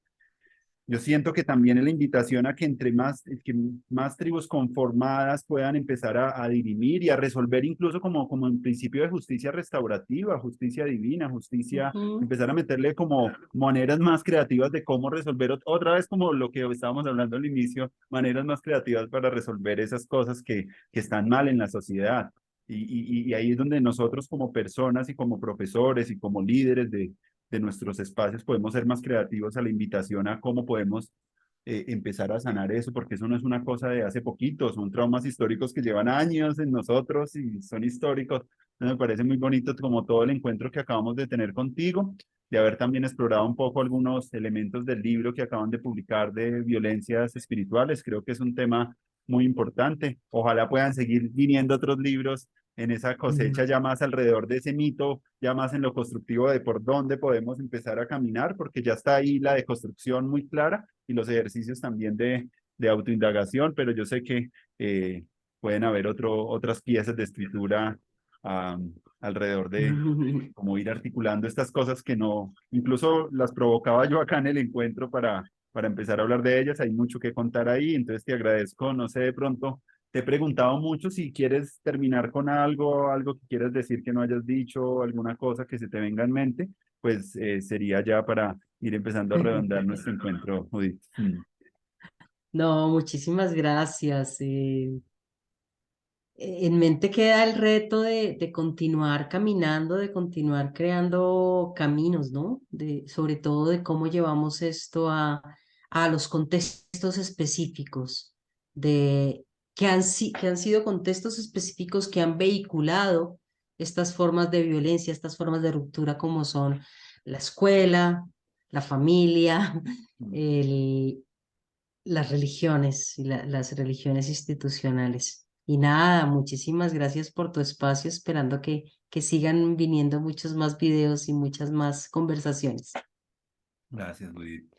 Yo siento que también es la invitación a que entre que más tribus conformadas puedan empezar a dirimir y a resolver incluso como en principio de justicia restaurativa, justicia divina, justicia, ujú. empezar a meterle como maneras más creativas de cómo resolver, otra vez como lo que estábamos hablando al inicio, maneras más creativas para resolver esas cosas que están mal en la sociedad. Y ahí es donde nosotros como personas y como profesores y como líderes de nuestros espacios, podemos ser más creativos a la invitación a cómo podemos empezar a sanar eso, porque eso no es una cosa de hace poquito, son traumas históricos que llevan años en nosotros y son históricos. Entonces me parece muy bonito como todo el encuentro que acabamos de tener contigo, de haber también explorado un poco algunos elementos del libro que acaban de publicar de violencias espirituales. Creo que es un tema muy importante. Ojalá puedan seguir viniendo otros libros en esa cosecha Mm. ya más alrededor de ese mito, ya más en lo constructivo de por dónde podemos empezar a caminar, porque ya está ahí la deconstrucción muy clara y los ejercicios también de autoindagación, pero yo sé que pueden haber otras piezas de escritura alrededor de cómo ir articulando estas cosas que no, incluso las provocaba yo acá en el encuentro para empezar a hablar de ellas, hay mucho que contar ahí, entonces te agradezco, no sé, de pronto te he preguntado mucho si quieres terminar con algo, algo que quieras decir que no hayas dicho, alguna cosa que se te venga en mente, pues sería ya para ir empezando a redondar nuestro encuentro, Judith. No, muchísimas gracias. En mente queda el reto de continuar caminando, de continuar creando caminos, ¿no? Sobre todo de cómo llevamos esto a los contextos específicos, que han sido contextos específicos que han vehiculado estas formas de violencia, estas formas de ruptura, como son la escuela, la familia, el, las religiones y las religiones institucionales. Y nada, muchísimas gracias por tu espacio, esperando que sigan viniendo muchos más videos y muchas más conversaciones. Gracias, Judith.